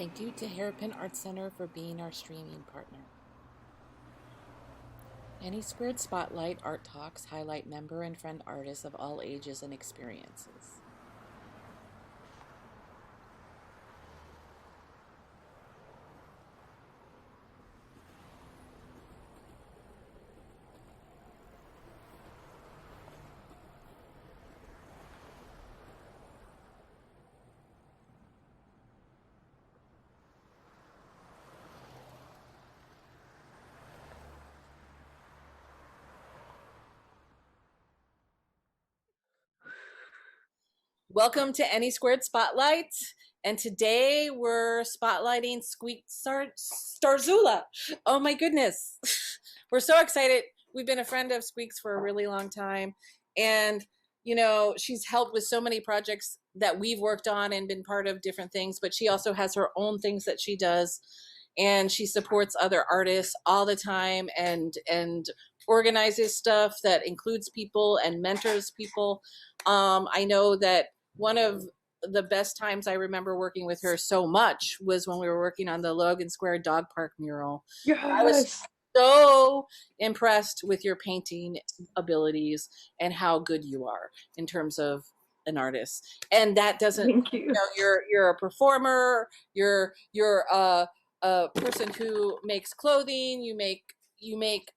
Thank you to Hairpin Art Center for being our streaming partner. AnySquared Spotlight Art Talks highlight member and friend artists of all ages and experiences. Welcome to AnySquared Spotlight, and today we're spotlighting Squeak Starzula. Oh my goodness, we're so excited. We've been a friend of Squeak's for a really long time, and you know, she's helped with so many projects that we've worked on and been part of different things, but she also has her own things that she does, and she supports other artists all the time and organizes stuff that includes people and mentors people. I know that one of the best times I remember working with her so much was when we were working on the Logan Square Dog Park mural. I was Yes. so impressed with your painting abilities and how good you are in terms of an artist. And that doesn't, Thank you. you're a performer, you're a person who makes clothing, you make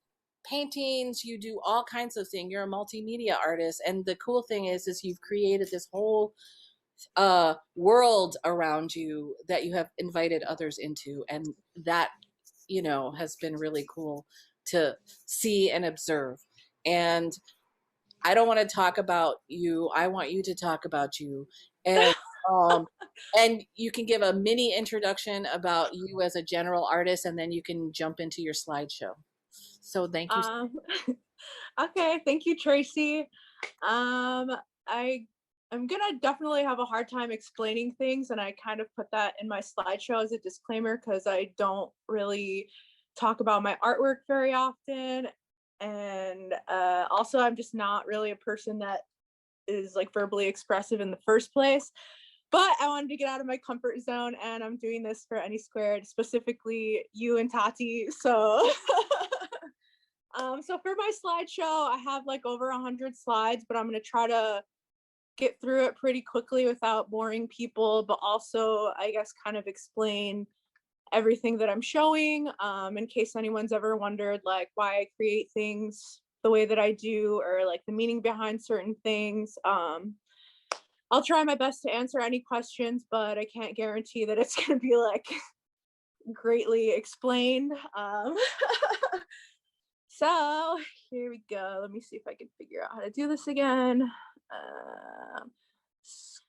paintings, you do all kinds of things. You're a multimedia artist, and the cool thing is you've created this whole world around you that you have invited others into, and that, you know, has been really cool to see and observe. And I don't want to talk about you, I want you to talk about you. Um and you can give a mini introduction about you as a general artist, and then you can jump into your slideshow. So thank you. Um, okay, thank you, Tracy. Um, I I'm gonna definitely have a hard time explaining things, and I kind of put that in my slideshow as a disclaimer because I don't really talk about my artwork very often, and also I'm just not really a person that is like verbally expressive in the first place. But I wanted to get out of my comfort zone, and I'm doing this for AnySquared, specifically you and Tati. So so for my slideshow, I have like over 100 slides, but I'm gonna try to get through it pretty quickly without boring people, but also, I guess, kind of explain everything that I'm showing, in case anyone's ever wondered like why I create things the way that I do, or like the meaning behind certain things. I'll try my best to answer any questions, but I can't guarantee that it's gonna be like greatly explained. So here we go. Let me see if I can figure out how to do this again.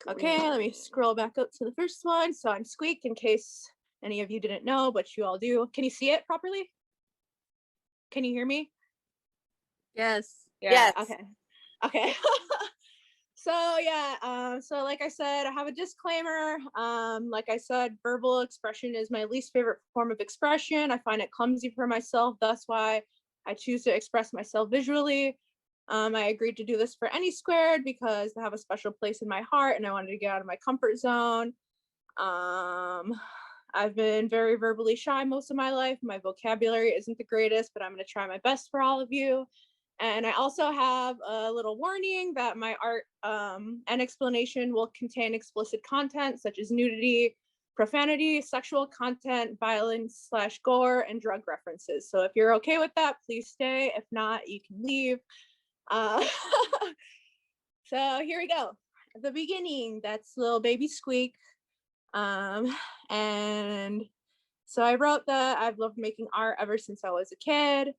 Okay, let me scroll back up to the first one. So I'm Squeak, in case any of you didn't know, but you all do. Can you see it properly? Can you hear me? Yes. Yes. Okay. Okay. So yeah, so like I said, I have a disclaimer. Like I said, verbal expression is my least favorite form of expression. I find it clumsy for myself. That's why I choose to express myself visually. I agreed to do this for AnySquared because they have a special place in my heart, and I wanted to get out of my comfort zone. I've been very verbally shy most of my life. My vocabulary isn't the greatest, but I'm going to try my best for all of you. And I also have a little warning that my art and explanation will contain explicit content such as nudity, profanity, sexual content, violence / gore, and drug references. So if you're okay with that, please stay. If not, you can leave. So here we go. At the beginning, that's little baby Squeak. And so I wrote that I've loved making art ever since I was a kid.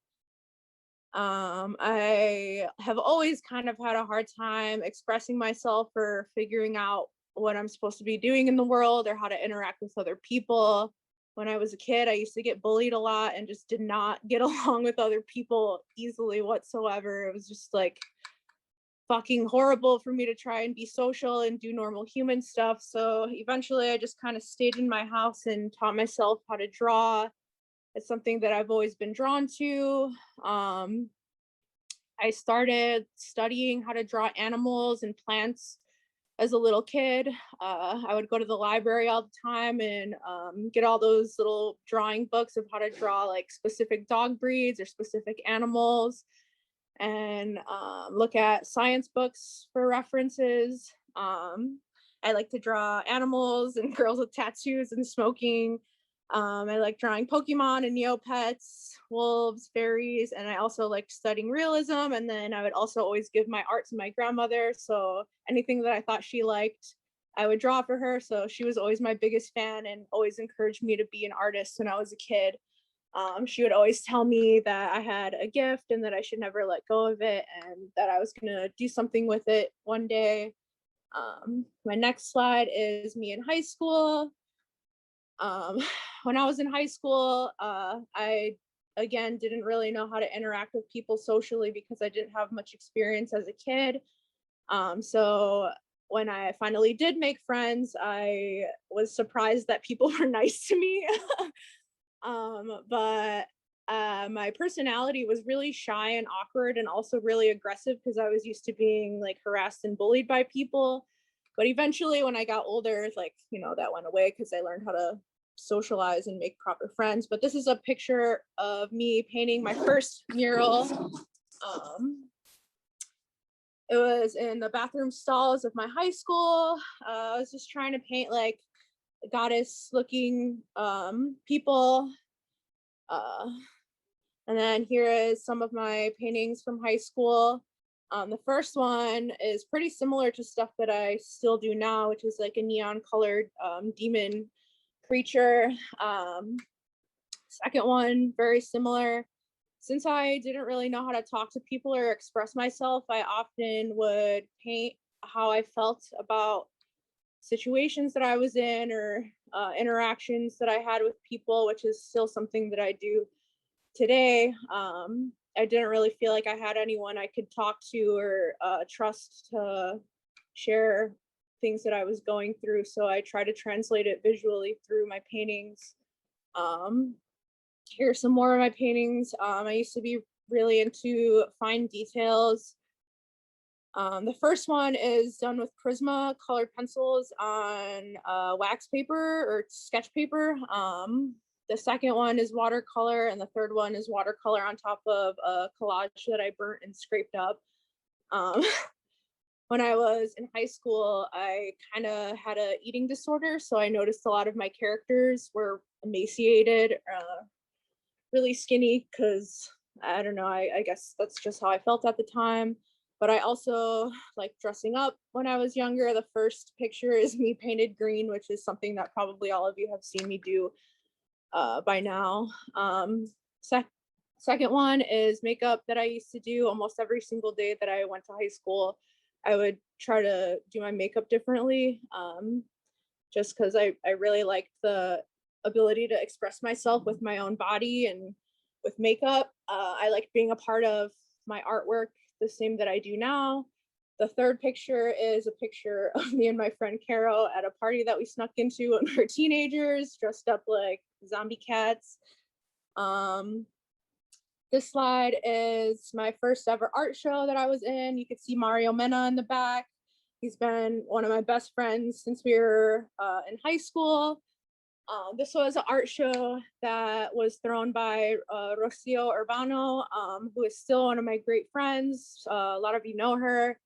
I have always kind of had a hard time expressing myself or figuring out what I'm supposed to be doing in the world or how to interact with other people. When I was a kid, I used to get bullied a lot and just did not get along with other people easily whatsoever. It was just like fucking horrible for me to try and be social and do normal human stuff. So eventually I just kind of stayed in my house and taught myself how to draw. It's something that I've always been drawn to. I started studying how to draw animals and plants as a little kid. I would go to the library all the time and get all those little drawing books of how to draw like specific dog breeds or specific animals, and look at science books for references. I like to draw animals and girls with tattoos and smoking. I like drawing Pokemon and Neopets, wolves, fairies, and I also like studying realism. And then I would also always give my art to my grandmother. So anything that I thought she liked, I would draw for her. So she was always my biggest fan and always encouraged me to be an artist when I was a kid. She would always tell me that I had a gift and that I should never let go of it and that I was going to do something with it one day. My next slide is me in high school. Um, when I was in high school, I again didn't really know how to interact with people socially because I didn't have much experience as a kid. So when I finally did make friends, I was surprised that people were nice to me. But my personality was really shy and awkward and also really aggressive because I was used to being like harassed and bullied by people. But eventually when I got older, like, that went away because I learned how to socialize and make proper friends. But this is a picture of me painting my first mural. It was in the bathroom stalls of my high school. I was just trying to paint like goddess looking people. And then here is some of my paintings from high school. The first one is pretty similar to stuff that I still do now, which is like a neon colored demon creature. Second one, very similar. Since I didn't really know how to talk to people or express myself, I often would paint how I felt about situations that I was in or interactions that I had with people, which is still something that I do today. I didn't really feel like I had anyone I could talk to or trust to share things that I was going through. So I try to translate it visually through my paintings. Here's some more of my paintings. I used to be really into fine details. The first one is done with Prisma colored pencils on wax paper or sketch paper. The second one is watercolor, and the third one is watercolor on top of a collage that I burnt and scraped up. When I was in high school, I kind of had an eating disorder, so I noticed a lot of my characters were emaciated, really skinny, because I don't know, I guess that's just how I felt at the time. But I also like dressing up when I was younger. The first picture is me painted green, which is something that probably all of you have seen me do by now. Second one is makeup that I used to do almost every single day that I went to high school. I would try to do my makeup differently, just because I really liked the ability to express myself with my own body and with makeup. I liked being a part of my artwork the same that I do now. The third picture is a picture of me and my friend Caro at a party that we snuck into when we were teenagers, dressed up like zombie cats. This slide is my first ever art show that I was in. You could see Mario Mena in the back. He's been one of my best friends since we were in high school. This was an art show that was thrown by Rocio Urbano, who is still one of my great friends. A lot of you know her.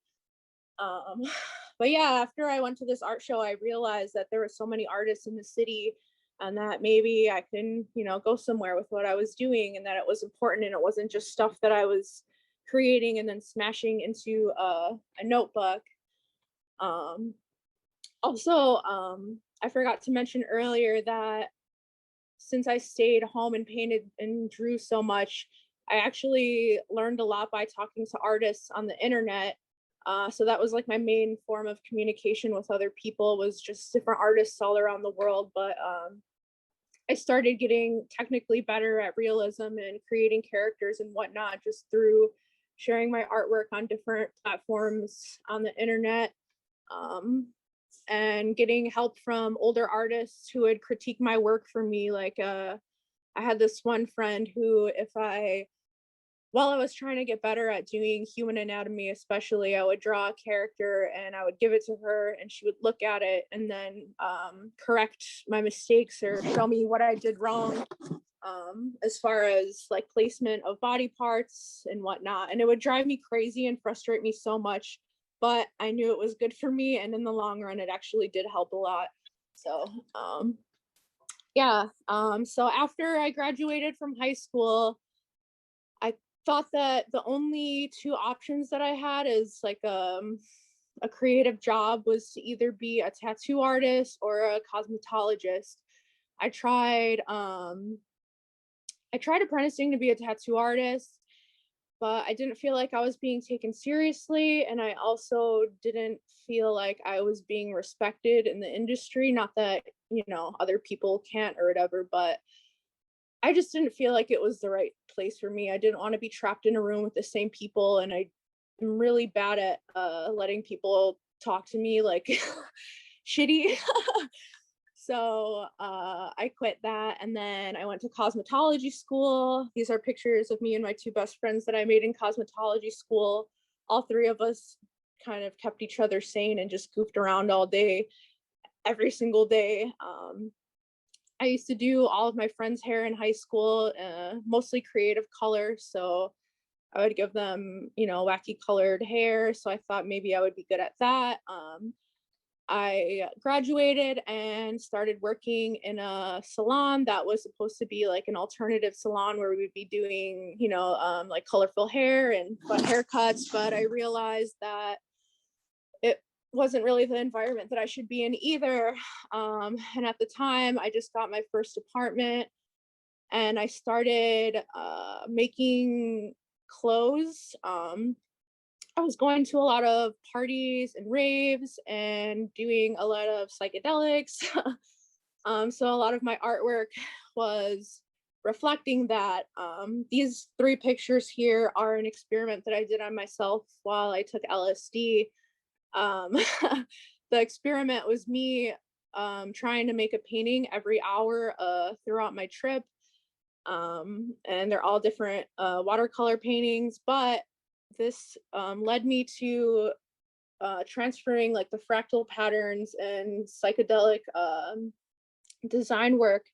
But yeah, after I went to this art show, I realized that there were so many artists in the city and that maybe I can, go somewhere with what I was doing, and that it was important and it wasn't just stuff that I was creating and then smashing into a notebook. Also, I forgot to mention earlier that since I stayed home and painted and drew so much, I actually learned a lot by talking to artists on the internet. So that was like my main form of communication with other people, was just different artists all around the world. But I started getting technically better at realism and creating characters and whatnot just through sharing my artwork on different platforms on the internet. And getting help from older artists who would critique my work for me. Like I had this one friend who, if I while I was trying to get better at doing human anatomy, especially, I would draw a character and I would give it to her and she would look at it and then correct my mistakes or show me what I did wrong, as far as like placement of body parts and whatnot. And it would drive me crazy and frustrate me so much, but I knew it was good for me. And in the long run, it actually did help a lot. So, yeah. So after I graduated from high school, I thought that the only two options that I had is like a creative job was to either be a tattoo artist or a cosmetologist. I tried apprenticing to be a tattoo artist, but I didn't feel like I was being taken seriously, and I also didn't feel like I was being respected in the industry. Not that, other people can't or whatever, but I just didn't feel like it was the right place for me. I didn't want to be trapped in a room with the same people, and I'm really bad at letting people talk to me like shitty. So I quit that, and then I went to cosmetology school. These are pictures of me and my two best friends that I made in cosmetology school. All three of us kind of kept each other sane and just goofed around all day, every single day. I used to do all of my friends' hair in high school, mostly creative color. So I would give them, wacky colored hair. So I thought maybe I would be good at that. I graduated and started working in a salon that was supposed to be like an alternative salon where we would be doing, like colorful hair and fun haircuts. But I realized that it wasn't really the environment that I should be in either. And at the time, I just got my first apartment and I started making clothes. I was going to a lot of parties and raves and doing a lot of psychedelics. So a lot of my artwork was reflecting that. These three pictures here are an experiment that I did on myself while I took LSD. The experiment was me trying to make a painting every hour throughout my trip. And they're all different watercolor paintings, but this led me to transferring like the fractal patterns and psychedelic design work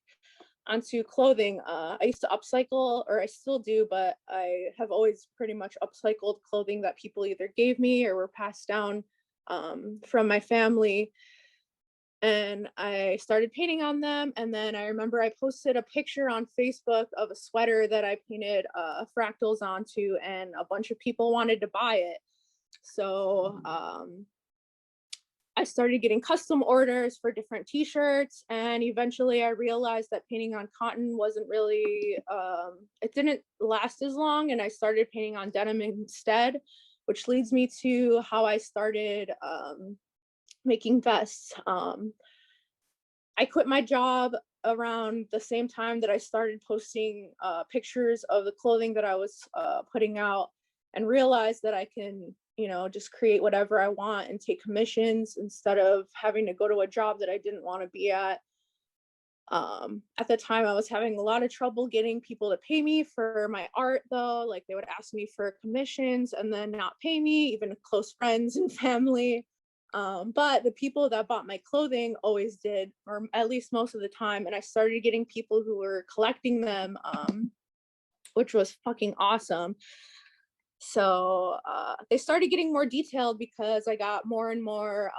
onto clothing. I used to upcycle, or I still do, but I have always pretty much upcycled clothing that people either gave me or were passed down from my family. And I started painting on them. And then I remember I posted a picture on Facebook of a sweater that I painted fractals onto, and a bunch of people wanted to buy it. So I started getting custom orders for different t-shirts, and eventually I realized that painting on cotton wasn't really, it didn't last as long, and I started painting on denim instead, which leads me to how I started making vests. I quit my job around the same time that I started posting pictures of the clothing that I was putting out, and realized that I can, just create whatever I want and take commissions instead of having to go to a job that I didn't want to be at. At the time, I was having a lot of trouble getting people to pay me for my art, though. Like, they would ask me for commissions and then not pay me, even close friends and family. But the people that bought my clothing always did, or at least most of the time. And I started getting people who were collecting them, which was fucking awesome. So they started getting more detailed because I got more and more,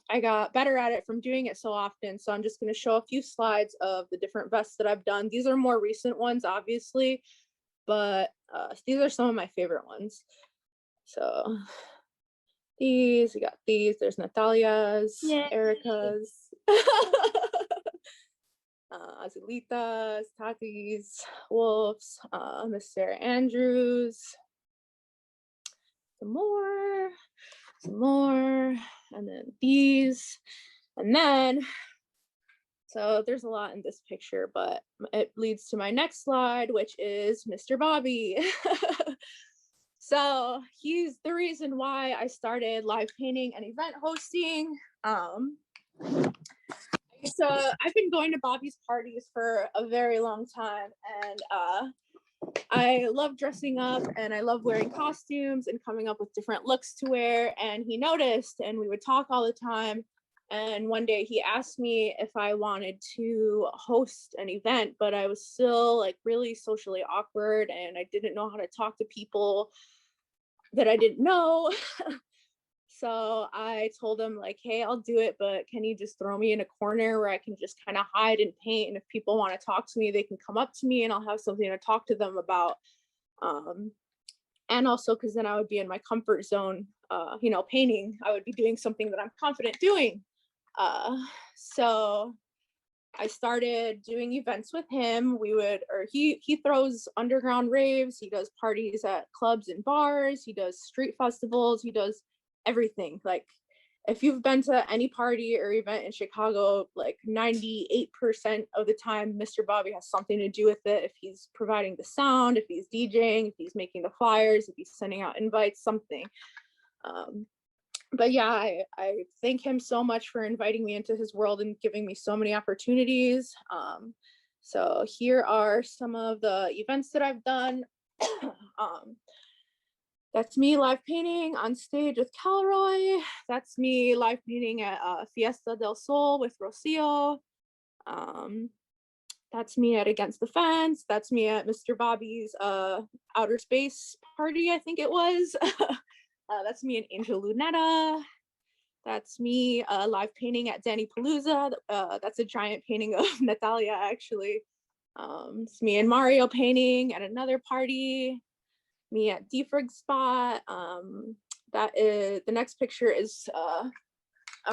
I got better at it from doing it so often. So I'm just going to show a few slides of the different vests that I've done. These are more recent ones, obviously, but these are some of my favorite ones. So we got these, there's Natalia's, Yay. Erica's, Azulita's, Tati's, Wolf's, Miss Sarah Andrews, some more, and then these, and then, so there's a lot in this picture, but it leads to my next slide, which is Mr. Bobby. So he's the reason why I started live painting and event hosting. So I've been going to Bobby's parties for a very long time, and I love dressing up and I love wearing costumes and coming up with different looks to wear. And he noticed, and we would talk all the time. And one day he asked me if I wanted to host an event, but I was still like really socially awkward and I didn't know how to talk to people that I didn't know. So I told him like, hey, I'll do it, but can you just throw me in a corner where I can just kind of hide and paint? And if people want to talk to me, they can come up to me and I'll have something to talk to them about. And also because then I would be in my comfort zone, painting. I would be doing something that I'm confident doing. So I started doing events with him. He throws underground raves. He does parties at clubs and bars. He does street festivals. He does everything. Like if you've been to any party or event in Chicago, like 98% of the time, Mr. Bobby has something to do with it. If he's providing the sound, if he's DJing, if he's making the flyers, if he's sending out invites, something. But yeah, I thank him so much for inviting me into his world and giving me so many opportunities. So here are some of the events that I've done. That's me live painting on stage with Calroy. That's me live painting at Fiesta del Sol with Rocio. That's me at Against the Fence. That's me at Mr. Bobby's outer space party, I think it was. That's me and Angel Lunetta. That's me live painting at Danny Palooza. That's a giant painting of Natalia, actually. It's me and Mario painting at another party. Me at Defrig Spot. That is the next picture is a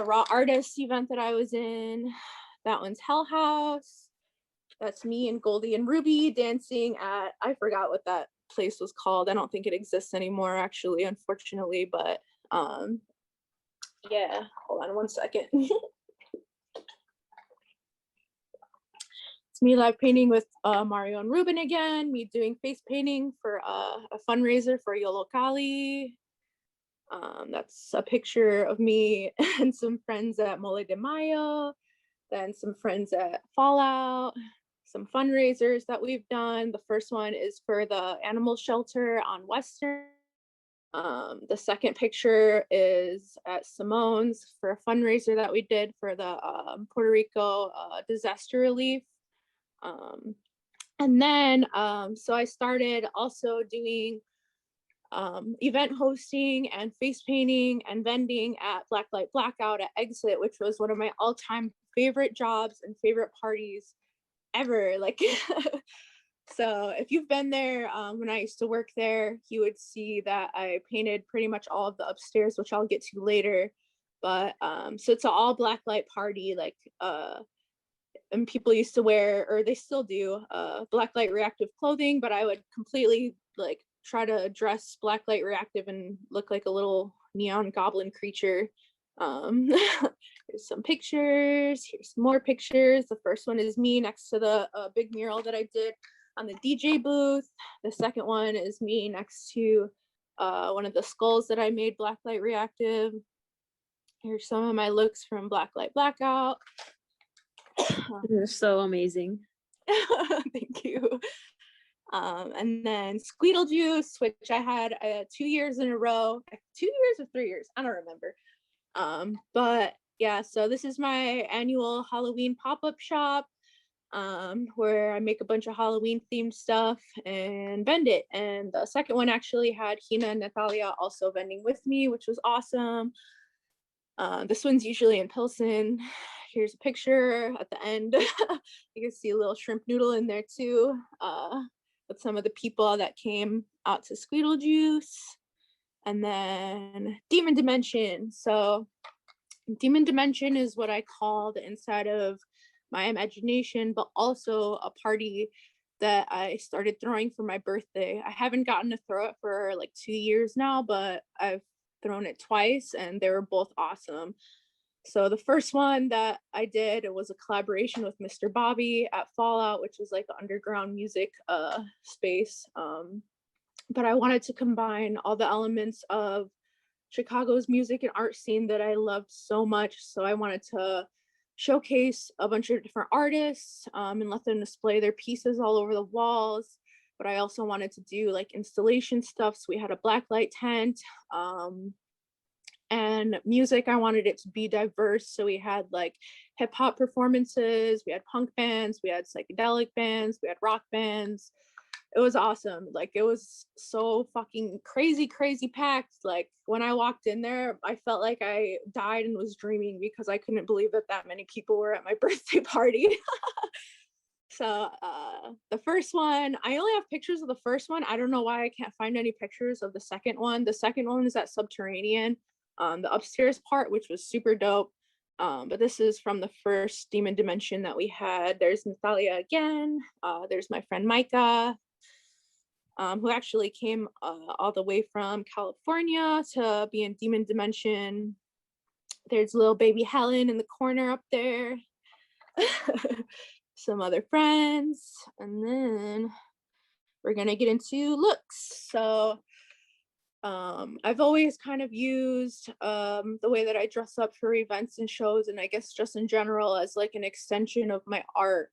raw artist event that I was in. That one's Hell House. That's me and Goldie and Ruby dancing at, I forgot what that place was called. I don't think it exists anymore, actually, unfortunately, but yeah, hold on one second. It's me live painting with Mario and Ruben again, me doing face painting for a fundraiser for Yolo Kali. That's a picture of me and some friends at Mole de Mayo, then some friends at Fallout, some fundraisers that we've done. The first one is for the animal shelter on Western. The second picture is at Simone's for a fundraiser that we did for the Puerto Rico disaster relief. And then, so I started also doing event hosting and face painting and vending at Blacklight Blackout at Exit, which was one of my all-time favorite jobs and favorite parties ever. Like, so if you've been there, when I used to work there, you would see that I painted pretty much all of the upstairs, which I'll get to later. But so it's an all blacklight party, like and people used to wear, or they still do, blacklight reactive clothing, but I would completely like try to dress blacklight reactive and look like a little neon goblin creature. Here's some pictures. Here's some more pictures. The first one is me next to the big mural that I did on the DJ booth. The second one is me next to one of the skulls that I made blacklight reactive. Here's some of my looks from Blacklight Blackout. You're so amazing. Thank you. And then Squeedlejuice, which I had 2 years in a row, 2 years or 3 years, I don't remember. But yeah, so this is my annual Halloween pop-up shop, where I make a bunch of Halloween themed stuff and vend it. And the second one actually had Hina and Natalia also vending with me, which was awesome. This one's usually in Pilsen. Here's a picture at the end. You can see a little shrimp noodle in there too, with some of the people that came out to Squeedlejuice. And then Demon Dimension. So Demon Dimension is what I call the inside of my imagination, but also a party that I started throwing for my birthday. I haven't gotten to throw it for like 2 years now, but I've thrown it twice and they were both awesome. So the first one that I did, it was a collaboration with Mr. Bobby at Fallout, which is like an underground music space. But I wanted to combine all the elements of Chicago's music and art scene that I loved so much. So I wanted to showcase a bunch of different artists and let them display their pieces all over the walls. but I also wanted to do like installation stuff. So we had a blacklight tent. And music, I wanted it to be diverse. So we had like hip hop performances, we had punk bands, we had psychedelic bands, we had rock bands. It was awesome. Like it was so fucking crazy, crazy packed. Like when I walked in there, I felt like I died and was dreaming because I couldn't believe that many people were at my birthday party. So the first one, I only have pictures of the first one. I don't know why I can't find any pictures of the second one. The second one is at Subterranean, the upstairs part, which was super dope. But this is from the first Demon Dimension that we had. There's Natalia again. There's my friend Micah, who actually came all the way from California to be in Demon Dimension. There's little baby Helen in the corner up there. Some other friends, and then we're gonna get into looks. So I've always kind of used the way that I dress up for events and shows, and I guess just in general as like an extension of my art.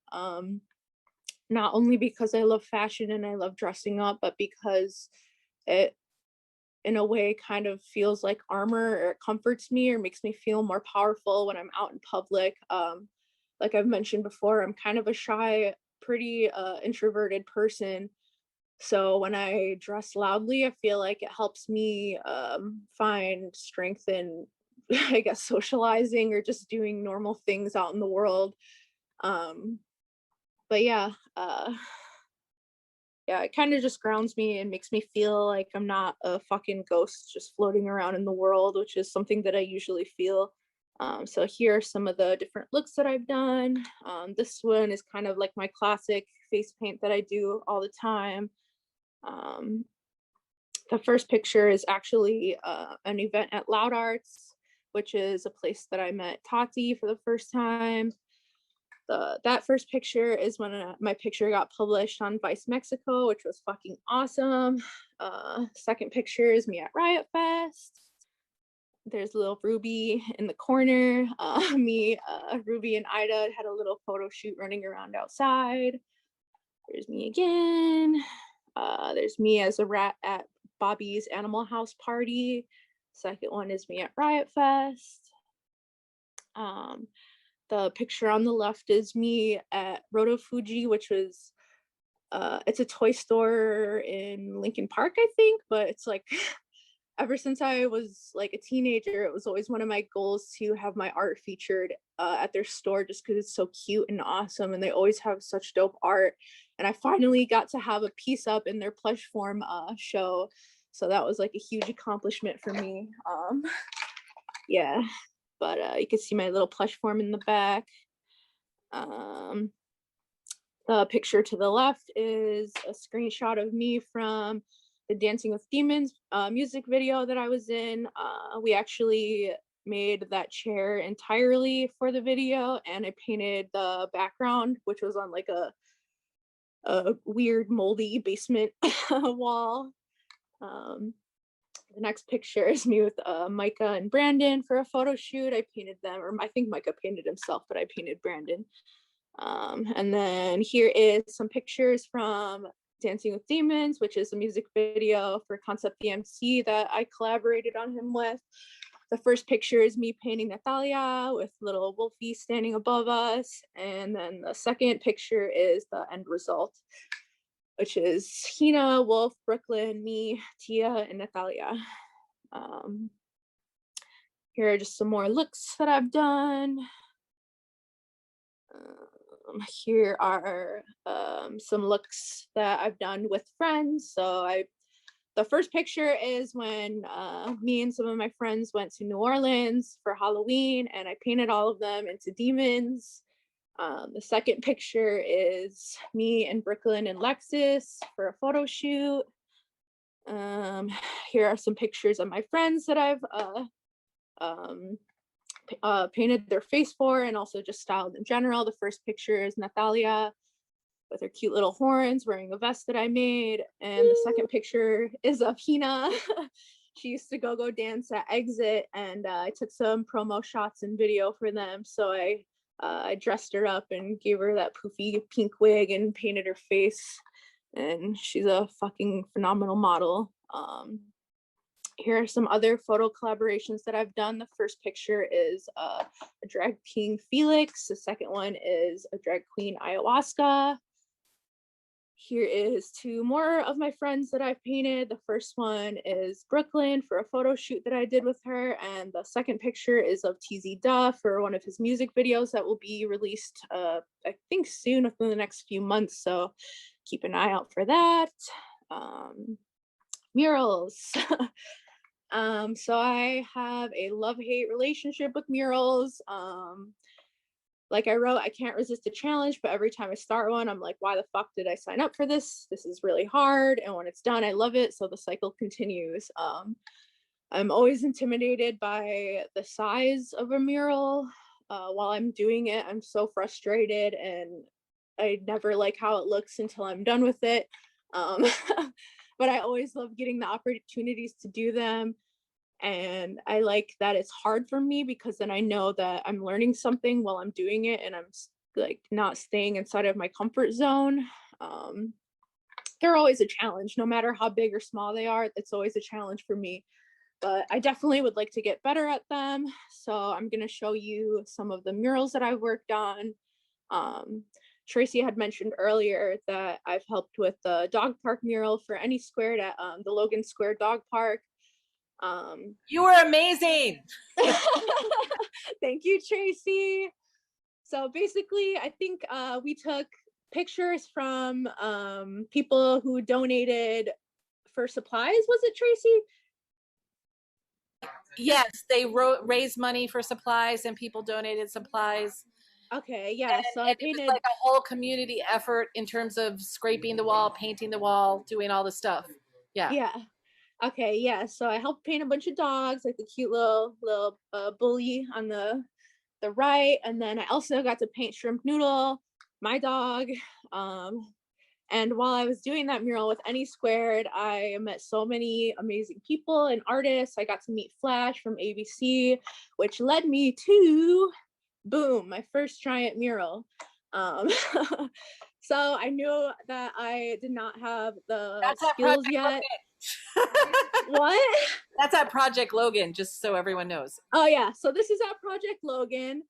Not only because I love fashion and I love dressing up, but because it in a way kind of feels like armor, or it comforts me or makes me feel more powerful when I'm out in public. Like I've mentioned before, I'm kind of a shy, pretty introverted person. So when I dress loudly, I feel like it helps me find strength in, I guess, socializing or just doing normal things out in the world. But yeah, it kind of just grounds me and makes me feel like I'm not a fucking ghost just floating around in the world, which is something that I usually feel. So here are some of the different looks that I've done. This one is kind of like my classic face paint that I do all the time. The first picture is actually an event at Loud Arts, which is a place that I met Tati for the first time. That first picture is when my picture got published on Vice Mexico, which was fucking awesome. Second picture is me at Riot Fest. There's little Ruby in the corner. Ruby and Ida had a little photo shoot running around outside. There's me again. There's me as a rat at Bobby's Animal House party. Second one is me at Riot Fest. The picture on the left is me at Roto Fuji, which was it's a toy store in Lincoln Park, I think, but it's like ever since I was like a teenager, it was always one of my goals to have my art featured at their store, just because it's so cute and awesome, and they always have such dope art. And I finally got to have a piece up in their plush form show, so that was like a huge accomplishment for me. Yeah, but you can see my little plush form in the back. The picture to the left is a screenshot of me from the Dancing with Demons music video that I was in. We actually made that chair entirely for the video, and I painted the background, which was on like a weird moldy basement wall. The next picture is me with Micah and Brandon for a photo shoot. I painted them, or I think Micah painted himself, but I painted Brandon. And then here is some pictures from Dancing with Demons, which is a music video for Concept DMC that I collaborated on him with. The first picture is me painting Natalia with little Wolfie standing above us. And then the second picture is the end result, which is Hina, Wolf, Brooklyn, me, Tia, and Natalia. Here are just some more looks that I've done. Here are some looks that I've done with friends. So the first picture is when me and some of my friends went to New Orleans for Halloween, and I painted all of them into demons. The second picture is me and Brooklyn and Lexus for a photo shoot. Here are some pictures of my friends that I've painted their face for, and also just styled in general. The first picture is Natalia with her cute little horns wearing a vest that I made. And the second picture is of Hina. She used to go dance at Exit, and I took some promo shots and video for them. So I dressed her up and gave her that poofy pink wig and painted her face. and she's a fucking phenomenal model. Here are some other photo collaborations that I've done. The first picture is a drag king Felix. The second one is a drag queen Ayahuasca. Here is two more of my friends that I've painted. The first one is Brooklyn for a photo shoot that I did with her. And the second picture is of TZ Duff for one of his music videos that will be released, I think soon, within the next few months. So keep an eye out for that. Murals. So I have a love-hate relationship with murals. Like I wrote, I can't resist a challenge, but every time I start one, I'm like, why the fuck did I sign up for this? This is really hard. And when it's done, I love it. So the cycle continues. I'm always intimidated by the size of a mural. While I'm doing it, I'm so frustrated and I never like how it looks until I'm done with it. But I always love getting the opportunities to do them. And I like that it's hard for me because then I know that I'm learning something while I'm doing it and I'm like not staying inside of my comfort zone. They're always a challenge, no matter how big or small they are. It's always a challenge for me, but I definitely would like to get better at them. So I'm going to show you some of the murals that I've worked on. Tracy had mentioned earlier that I've helped with the dog park mural for AnySquared at the Logan Square Dog Park. You were amazing. Thank you, Tracy. So basically, I think we took pictures from people who donated for supplies. Was it Tracy? Yes, they raised money for supplies and people donated supplies. Okay, yeah. And, so and I it was painted like a whole community effort in terms of scraping the wall, painting the wall, doing all the stuff. Yeah. Yeah. Okay, yeah. So I helped paint a bunch of dogs, like the cute little bully on the right, and then I also got to paint Shrimp Noodle, my dog. And while I was doing that mural with AnySquared, I met so many amazing people and artists. I got to meet Flash from ABC, which led me to, boom, my first giant mural. So I knew that I did not have the skills yet. What? That's at Project Logan, just so everyone knows. Oh yeah, so this is at Project Logan.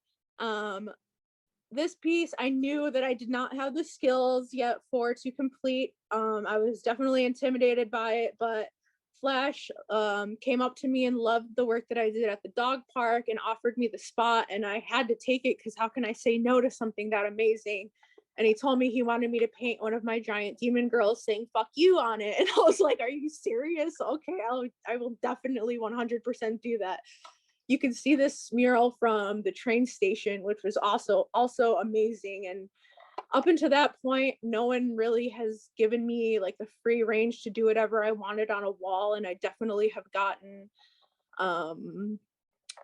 This piece, I knew that I did not have the skills yet for to complete. I was definitely intimidated by it, but Flash came up to me and loved the work that I did at the dog park and offered me the spot, and I had to take it because how can I say no to something that amazing? And he told me he wanted me to paint one of my giant demon girls saying "fuck you" on it, and I was like, "Are you serious? Okay, I will definitely 100% do that." You can see this mural from the train station, which was also amazing. And up until that point, no one really has given me like the free range to do whatever I wanted on a wall. And I definitely have gotten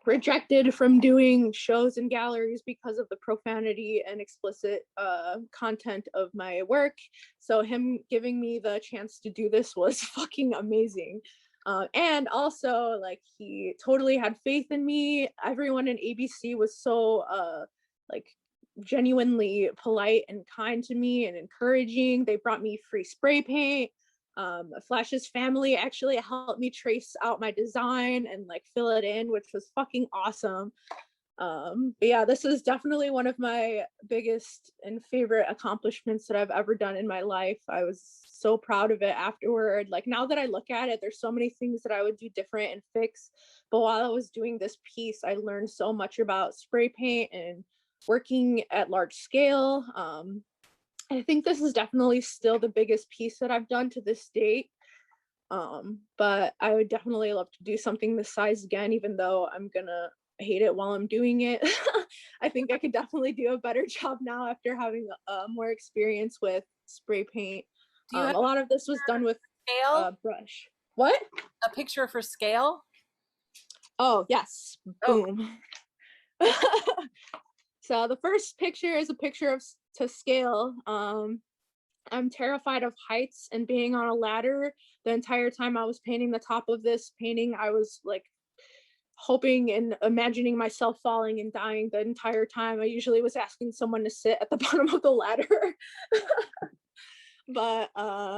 rejected from doing shows and galleries because of the profanity and explicit content of my work. So him giving me the chance to do this was fucking amazing. And also, like, he totally had faith in me. Everyone in ABC was so like genuinely polite and kind to me and encouraging. They brought me free spray paint. Flash's family actually helped me trace out my design and like fill it in, which was fucking awesome. But yeah, this is definitely one of my biggest and favorite accomplishments that I've ever done in my life. I was so proud of it afterward. Like now that I look at it, there's so many things that I would do different and fix. But while I was doing this piece, I learned so much about spray paint and working at large scale. I think this is definitely still the biggest piece that I've done to this date. But I would definitely love to do something this size again, even though I'm gonna hate it while I'm doing it. I think I could definitely do a better job now after having more experience with spray paint. A lot of this was done with scale brush. What? A picture for scale? Oh yes, boom. Oh. So the first picture is a picture of to scale. I'm terrified of heights and being on a ladder. The entire time I was painting the top of this painting, I was like hoping and imagining myself falling and dying the entire time. I usually was asking someone to sit at the bottom of the ladder. But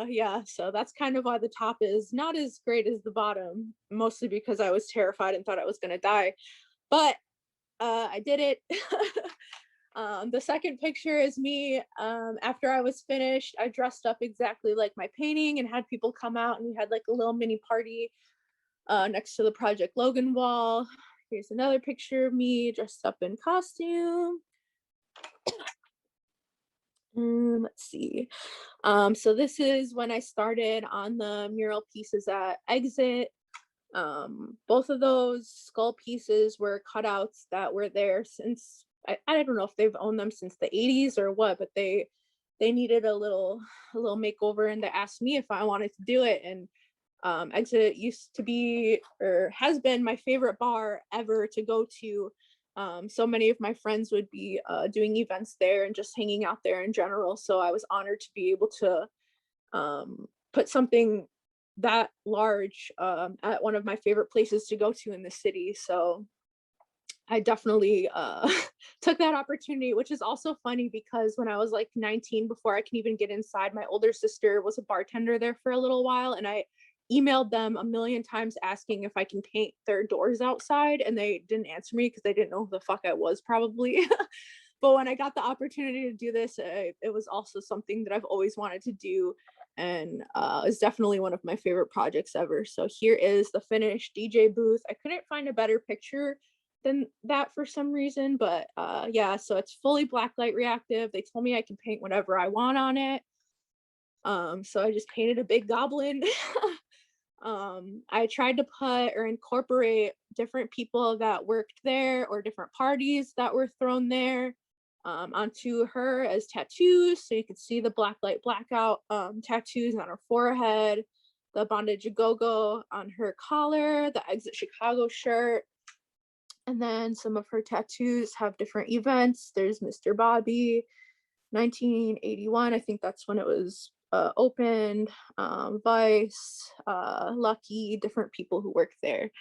yeah, so that's kind of why the top is not as great as the bottom, mostly because I was terrified and thought I was gonna die. But I did it. The second picture is me after I was finished. I dressed up exactly like my painting and had people come out, and we had like a little mini party next to the Project Logan wall. Here's another picture of me dressed up in costume. Let's see. So this is when I started on the mural pieces at Exit. Both of those skull pieces were cutouts that were there since I don't know if they've owned them since the 80s or what, but they needed a little makeover, and they asked me if I wanted to do it. And Exit used to be, or has been, my favorite bar ever to go to. So many of my friends would be doing events there and just hanging out there in general. So I was honored to be able to put something that large at one of my favorite places to go to in the city. So I definitely took that opportunity, which is also funny because when I was like 19, before I can even get inside, my older sister was a bartender there for a little while, and I emailed them a million times asking if I can paint their doors outside, and they didn't answer me because they didn't know who the fuck I was, probably. But when I got the opportunity to do this, it was also something that I've always wanted to do, and it's definitely one of my favorite projects ever. So here is the finished DJ booth. I couldn't find a better picture than that for some reason, but yeah, so it's fully blacklight reactive. They told me I can paint whatever I want on it. So I just painted a big goblin. I tried to put or incorporate different people that worked there or different parties that were thrown there onto her as tattoos. So you could see the blacklight blackout tattoos on her forehead, the Bondage a Go-Go on her collar, the Exit Chicago shirt. And then some of her tattoos have different events. There's Mr. Bobby, 1981. I think that's when it was opened. Vice, Lucky, different people who work there.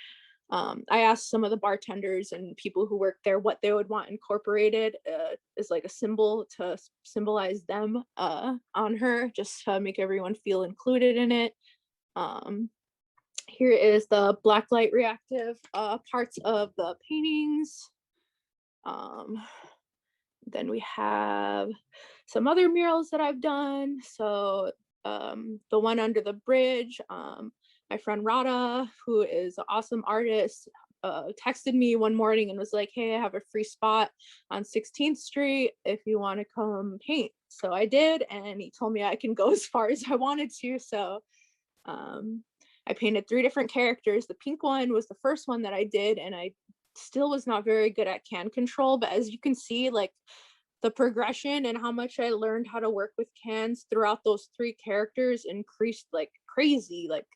I asked some of the bartenders and people who work there what they would want incorporated as like a symbol to symbolize them on her, just to make everyone feel included in it. Here is the blacklight reactive parts of the paintings. Then we have some other murals that I've done. So the one under the bridge, my friend Rada, who is an awesome artist, texted me one morning and was like, hey, I have a free spot on 16th Street if you want to come paint. So I did, and he told me I can go as far as I wanted to. So I painted 3 different characters. The pink one was the first one that I did, and I still was not very good at can control, but as you can see, like the progression and how much I learned how to work with cans throughout those 3 characters increased like crazy. Like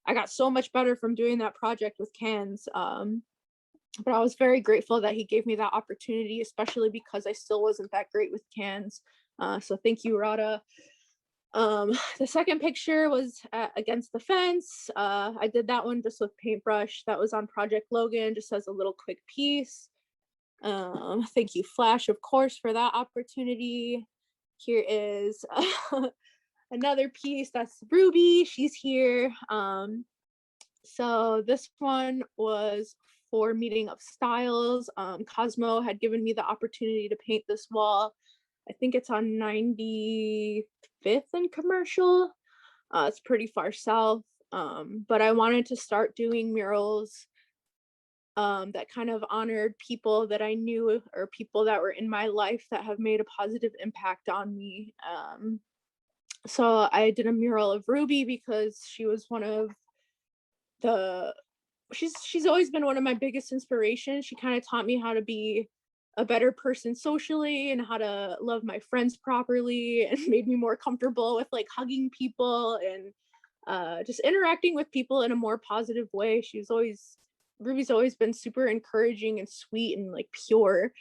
I got so much better from doing that project with cans. But I was very grateful that he gave me that opportunity, especially because I still wasn't that great with cans. So thank you, Rada. The second picture was against the fence. I did that one just with paintbrush. That was on Project Logan, just as a little quick piece. Thank you, Flash, of course, for that opportunity. Here is another piece. That's Ruby. She's here. So this one was for Meeting of Styles. Cosmo had given me the opportunity to paint this wall. I think it's on 95th and Commercial. It's pretty far south, but I wanted to start doing murals that kind of honored people that I knew or people that were in my life that have made a positive impact on me. So I did a mural of Ruby because she was one of the, she's always been one of my biggest inspirations. She kind of taught me how to be a better person socially and how to love my friends properly, and made me more comfortable with like hugging people and just interacting with people in a more positive way. Ruby's always been super encouraging and sweet and like pure.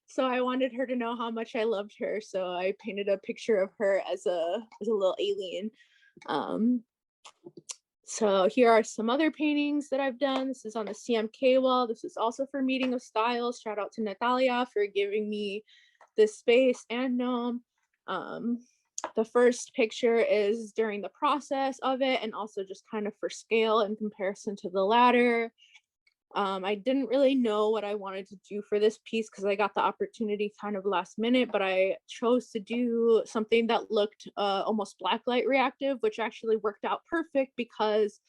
So I wanted her to know how much I loved her. So I painted a picture of her as a little alien. So here are some other paintings that I've done. This is on the CMK wall. This is also for Meeting of Styles. Shout out to Natalia for giving me this space and Gnome. The first picture is during the process of it, and also just kind of for scale in comparison to the latter. I didn't really know what I wanted to do for this piece because I got the opportunity kind of last minute, but I chose to do something that looked almost blacklight reactive, which actually worked out perfect because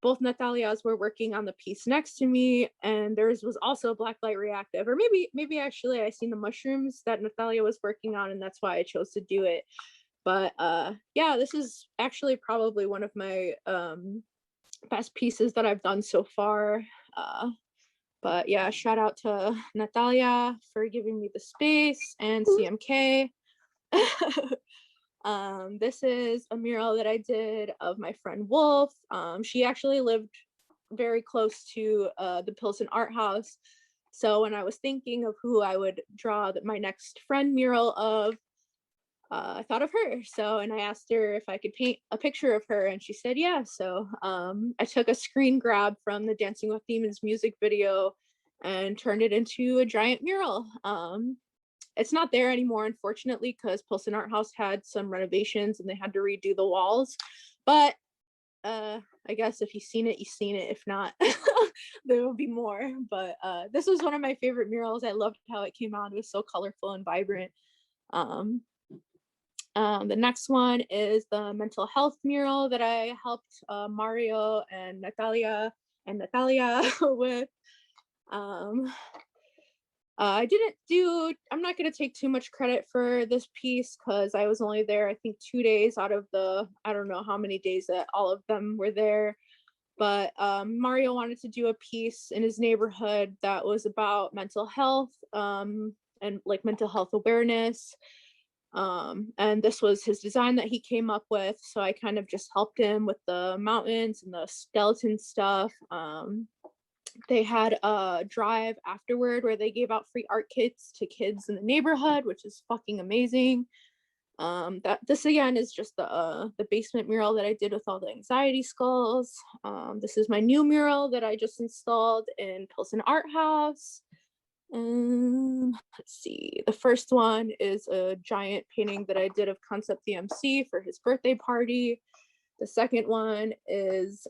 both Natalia's were working on the piece next to me, and theirs was also blacklight reactive. Or maybe actually I seen the mushrooms that Natalia was working on, and that's why I chose to do it. But yeah, this is actually probably one of my best pieces that I've done so far. But yeah, shout out to Natalia for giving me the space, and CMK. This is a mural that I did of my friend Wolf. She actually lived very close to the Pilsen Art House. So when I was thinking of who I would draw my next friend mural of, I thought of her. So, and I asked her if I could paint a picture of her, and she said yeah. So I took a screen grab from the Dancing with Demons music video and turned it into a giant mural. It's not there anymore, unfortunately, because Pilsen Art House had some renovations and they had to redo the walls. But I guess if you've seen it, you've seen it. If not, there will be more. But this was one of my favorite murals. I loved how it came out. It was so colorful and vibrant. The next one is the mental health mural that I helped Mario and Natalia with. I'm not going to take too much credit for this piece because I was only there, I think, 2 days out of the, I don't know how many days that all of them were there. But Mario wanted to do a piece in his neighborhood that was about mental health and like mental health awareness. And this was his design that he came up with. So I kind of just helped him with the mountains and the skeleton stuff. They had a drive afterward where they gave out free art kits to kids in the neighborhood, which is fucking amazing. This again is just the basement mural that I did with all the anxiety skulls. This is my new mural that I just installed in Pilsen Art House. Let's see, the first one is a giant painting that I did of Concept DMC for his birthday party. The second one is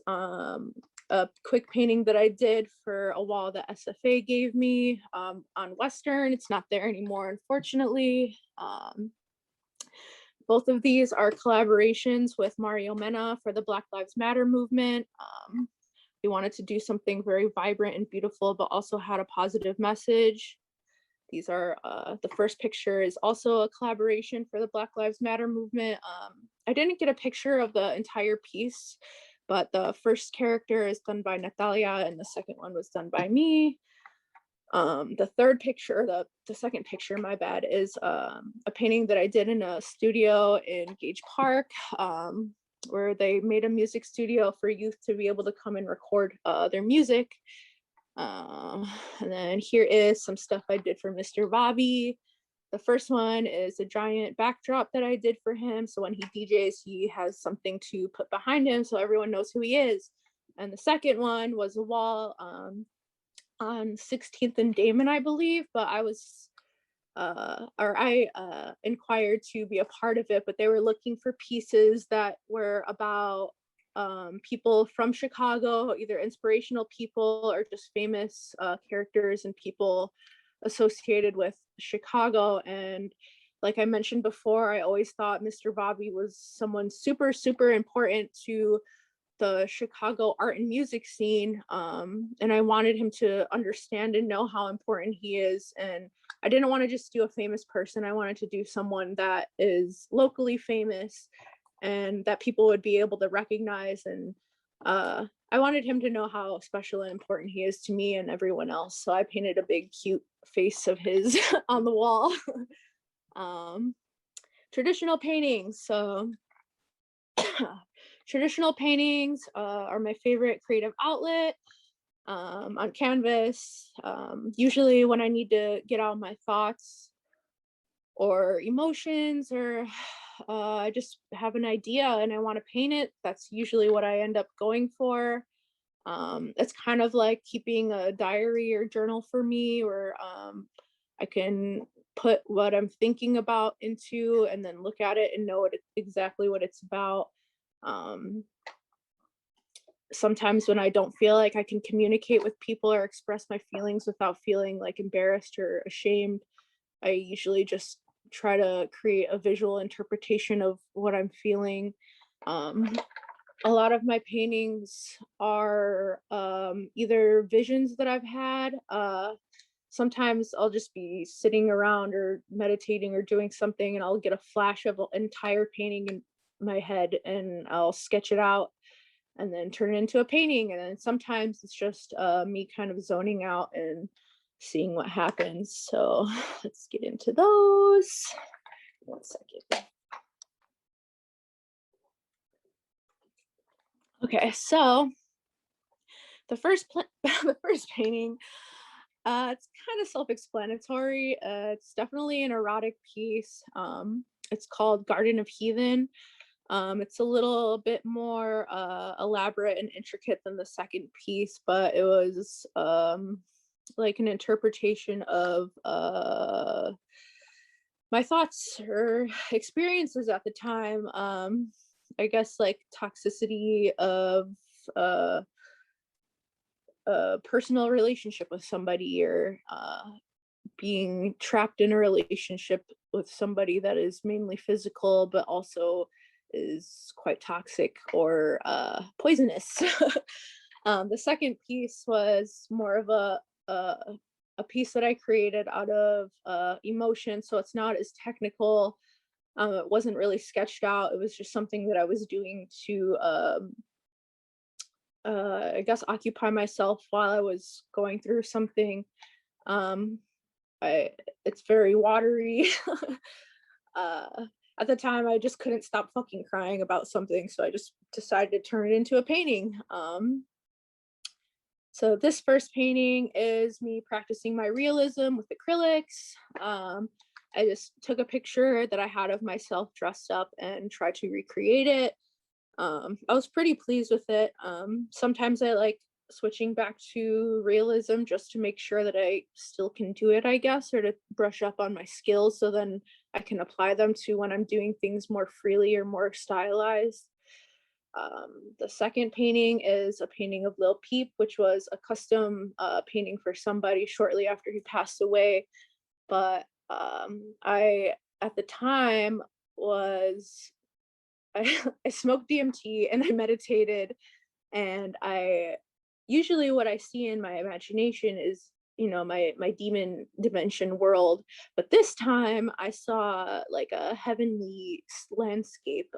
a quick painting that I did for a wall that SFA gave me on Western. It's not there anymore, unfortunately. Both of these are collaborations with Mario Mena for the Black Lives Matter movement. We wanted to do something very vibrant and beautiful, but also had a positive message. These are, the first picture is also a collaboration for the Black Lives Matter movement. I didn't get a picture of the entire piece, but the first character is done by Natalia and the second one was done by me. The third picture, the second picture, my bad, is a painting that I did in a studio in Gage Park, where they made a music studio for youth to be able to come and record their music. And then here is some stuff I did for Mr. Bobby. The first one is a giant backdrop that I did for him. So when he DJs, he has something to put behind him so everyone knows who he is. And the second one was a wall on 16th and Damon, I believe, but I inquired to be a part of it, but they were looking for pieces that were about people from Chicago, either inspirational people or just famous characters and people associated with Chicago. And like I mentioned before, I always thought Mr. Bobby was someone super, super important to the Chicago art and music scene. And I wanted him to understand and know how important he is. And I didn't want to just do a famous person. I wanted to do someone that is locally famous and that people would be able to recognize. And I wanted him to know how special and important he is to me and everyone else. So I painted a big cute face of his on the wall. Traditional paintings. So traditional paintings are my favorite creative outlet on canvas. Usually when I need to get out my thoughts or emotions, or I just have an idea and I want to paint it, that's usually what I end up going for. It's kind of like keeping a diary or journal for me, where I can put what I'm thinking about into and then look at it and know exactly what it's about. Sometimes when I don't feel like I can communicate with people or express my feelings without feeling like embarrassed or ashamed, I usually just try to create a visual interpretation of what I'm feeling. A lot of my paintings are either visions that I've had. Sometimes I'll just be sitting around or meditating or doing something, and I'll get a flash of an entire painting in my head, and I'll sketch it out and then turn it into a painting. And then sometimes it's just me kind of zoning out and seeing what happens. So let's get into those. 1 second. Okay, so the first the first painting, it's kind of self-explanatory. It's definitely an erotic piece. It's called Garden of Heathen. It's a little bit more elaborate and intricate than the second piece, but it was like an interpretation of my thoughts or experiences at the time. I guess like toxicity of uh, a personal relationship with somebody, or being trapped in a relationship with somebody that is mainly physical but also is quite toxic or poisonous. The second piece was more of a piece that I created out of emotion, so it's not as technical. It wasn't really sketched out. It was just something that I was doing to I guess occupy myself while I was going through something. It's very watery. At the time, I just couldn't stop fucking crying about something, so I just decided to turn it into a painting. So this first painting is me practicing my realism with acrylics. I just took a picture that I had of myself dressed up and tried to recreate it. I was pretty pleased with it. Sometimes I like switching back to realism just to make sure that I still can do it, I guess, or to brush up on my skills so then I can apply them to when I'm doing things more freely or more stylized. The second painting is a painting of Lil Peep, which was a custom painting for somebody shortly after he passed away. But I, at the time, was I smoked DMT and I meditated, and I usually what I see in my imagination is, you know, my demon dimension world, but this time I saw like a heavenly landscape.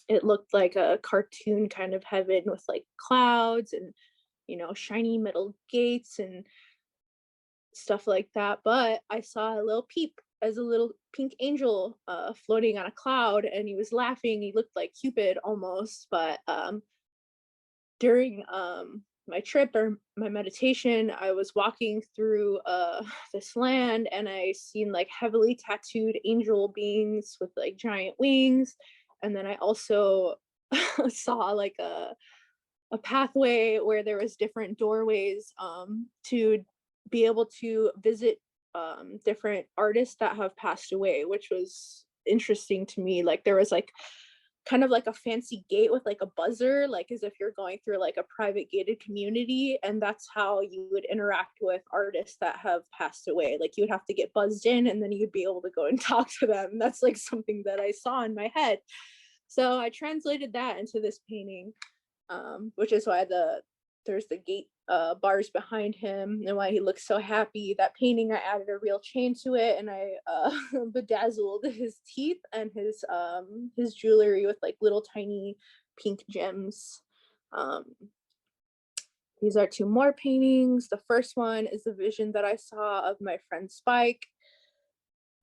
It looked like a cartoon kind of heaven with like clouds and, you know, shiny metal gates and stuff like that. But I saw a little Peep as a little pink angel floating on a cloud, and he was laughing. He looked like Cupid almost. But during my trip or my meditation, I was walking through this land, and I seen like heavily tattooed angel beings with like giant wings. And then I also saw like a pathway where there was different doorways to be able to visit different artists that have passed away, which was interesting to me. Like there was like kind of like a fancy gate with like a buzzer, like as if you're going through like a private gated community, and that's how you would interact with artists that have passed away. Like you would have to get buzzed in and then you'd be able to go and talk to them. That's like something that I saw in my head. So I translated that into this painting, which is why there's the gate bars behind him and why he looks so happy. That painting, I added a real chain to it, and I bedazzled his teeth and his jewelry with like little tiny pink gems. These are two more paintings. The first one is the vision that I saw of my friend Spike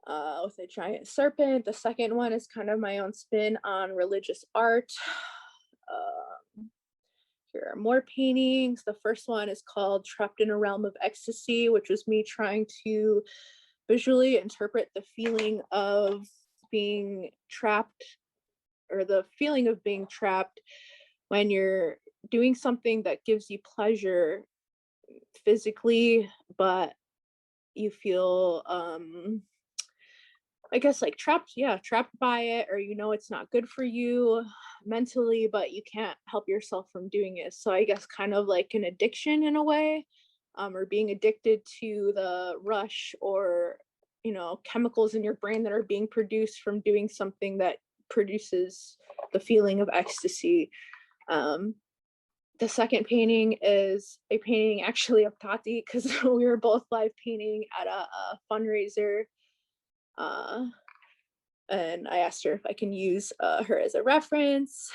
with a giant serpent. The second one is kind of my own spin on religious art. Here are more paintings. The first one is called Trapped in a Realm of Ecstasy, which was me trying to visually interpret the feeling of being trapped, or the feeling of being trapped when you're doing something that gives you pleasure physically, but you feel I guess like trapped by it, or it's not good for you mentally, but you can't help yourself from doing it. So I guess kind of like an addiction in a way, or being addicted to the rush, or chemicals in your brain that are being produced from doing something that produces the feeling of ecstasy. The second painting is a painting actually of Tati, because we were both live painting at a fundraiser. And I asked her if I can use her as a reference.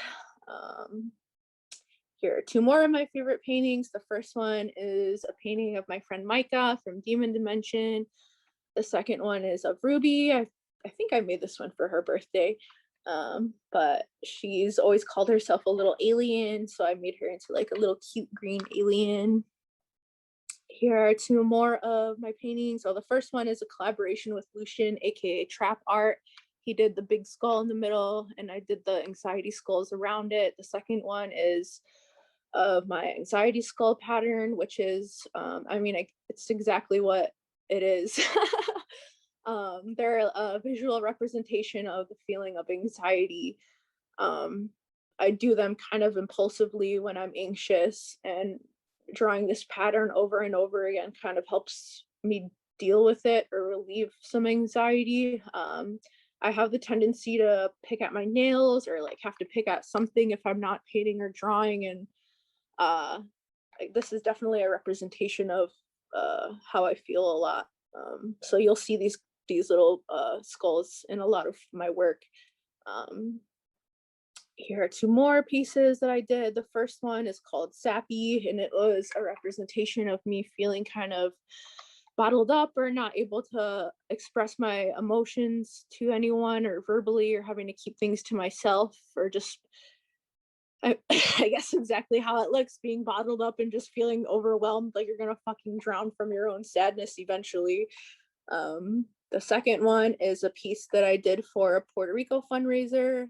Here are two more of my favorite paintings. The first one is a painting of my friend Micah from Demon Dimension. The second one is of Ruby. I think I made this one for her birthday. But she's always called herself a little alien, so I made her into like a little cute green alien. Here are two more of my paintings. So the first one is a collaboration with Lucian, aka Trap Art. He did the big skull in the middle, and I did the anxiety skulls around it. The second one is of my anxiety skull pattern, which is, it's exactly what it is. They're a visual representation of the feeling of anxiety. I do them kind of impulsively when I'm anxious, and drawing this pattern over and over again kind of helps me deal with it or relieve some anxiety. I have the tendency to pick at my nails, or like have to pick at something if I'm not painting or drawing, and this is definitely a representation of how I feel a lot. So you'll see these little skulls in a lot of my work. Here are two more pieces that I did. The first one is called Sappy, and it was a representation of me feeling kind of bottled up, or not able to express my emotions to anyone or verbally, or having to keep things to myself, or just I guess exactly how it looks, being bottled up and just feeling overwhelmed, like you're gonna fucking drown from your own sadness eventually. The second one is a piece that I did for a Puerto Rico fundraiser.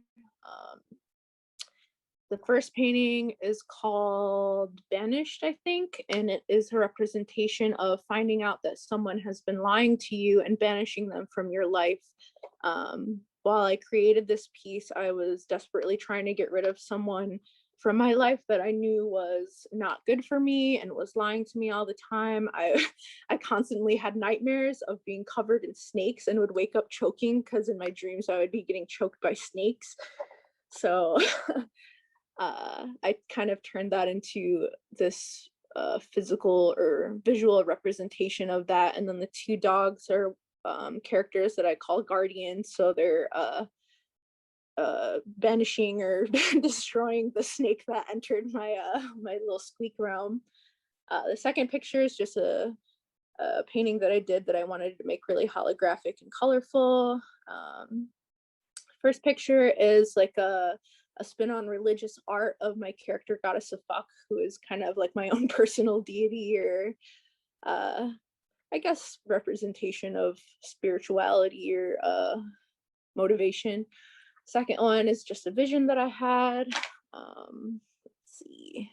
The first painting is called Banished, I think, and it is a representation of finding out that someone has been lying to you and banishing them from your life. While I created this piece, I was desperately trying to get rid of someone from my life that I knew was not good for me and was lying to me all the time. I constantly had nightmares of being covered in snakes, and would wake up choking, because in my dreams I would be getting choked by snakes. So I kind of turned that into this physical or visual representation of that. And then the two dogs are characters that I call guardians. So they're banishing or destroying the snake that entered my my little Squeak realm. The second picture is just a painting that I did that I wanted to make really holographic and colorful. First picture is like a spin on religious art of my character Goddess of Fuck, who is kind of like my own personal deity, or I guess representation of spirituality or motivation. Second one is just a vision that I had. Let's see,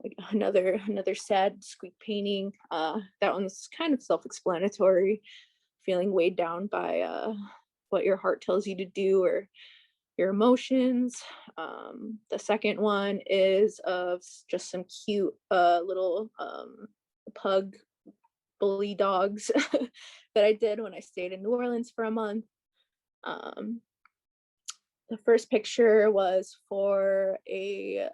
like another sad Squeak painting. That one's kind of self-explanatory, feeling weighed down by what your heart tells you to do, or your emotions. The second one is of just some cute little pug bully dogs that I did when I stayed in New Orleans for a month. The first picture was for a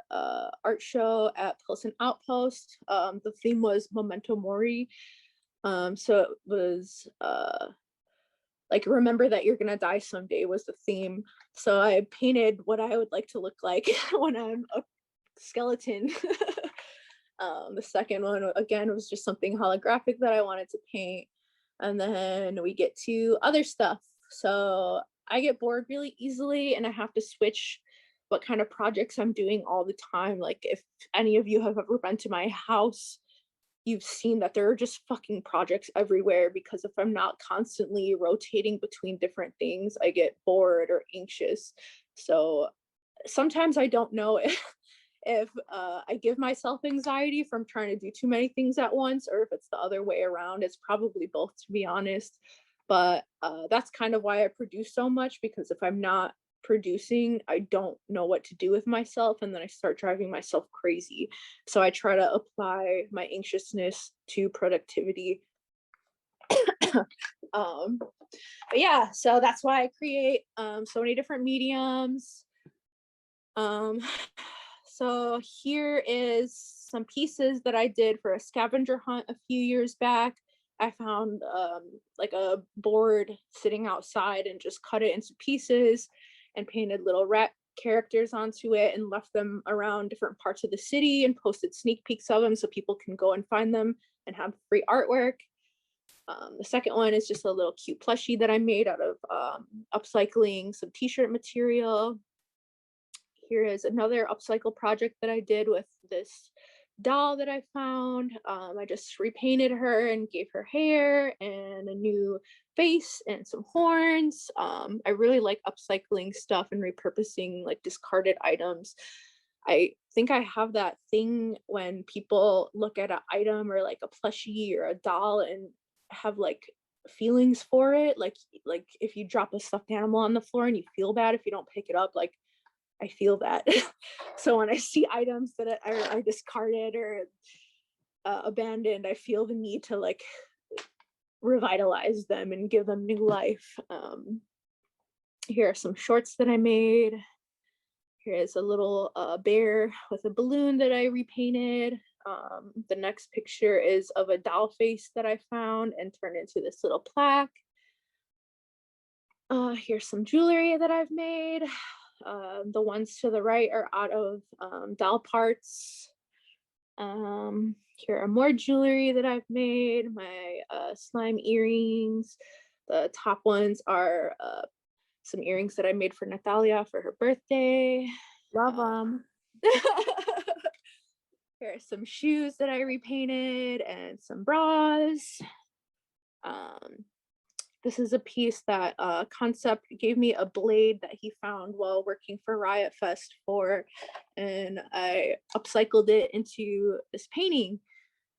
art show at Pilsen Outpost. The theme was Memento Mori. So it was like, remember that you're gonna die someday was the theme. So I painted what I would like to look like when I'm a skeleton. The second one, again, was just something holographic that I wanted to paint. And then we get to other stuff. So I get bored really easily, and I have to switch what kind of projects I'm doing all the time. Like, if any of you have ever been to my house, you've seen that there are just fucking projects everywhere, because if I'm not constantly rotating between different things, I get bored or anxious. So sometimes I don't know if I give myself anxiety from trying to do too many things at once, or if it's the other way around. It's probably both, to be honest. But that's kind of why I produce so much, because if I'm not producing, I don't know what to do with myself, and then I start driving myself crazy. So I try to apply my anxiousness to productivity. But yeah, so that's why I create so many different mediums. So here is some pieces that I did for a scavenger hunt a few years back. I found like a board sitting outside and just cut it into pieces and painted little rat characters onto it and left them around different parts of the city and posted sneak peeks of them so people can go and find them and have free artwork. The second one is just a little cute plushie that I made out of upcycling some t-shirt material. Here is another upcycle project that I did with this doll that I found. I just repainted her and gave her hair and a new face and some horns. I really like upcycling stuff and repurposing like discarded items. I think I have that thing when people look at an item or like a plushie or a doll and have like feelings for it. Like if you drop a stuffed animal on the floor and you feel bad if you don't pick it up, like I feel that. So when I see items that I discarded or abandoned, I feel the need to like revitalize them and give them new life. Here are some shorts that I made. Here is a little bear with a balloon that I repainted. The next picture is of a doll face that I found and turned into this little plaque. Here's some jewelry that I've made. The ones to the right are out of doll parts. Here are more jewelry that I've made, my slime earrings. The top ones are some earrings that I made for Natalia for her birthday. Love them. Here are some shoes that I repainted and some bras. This is a piece that Concept gave me a blade that he found while working for Riot Fest and I upcycled it into this painting.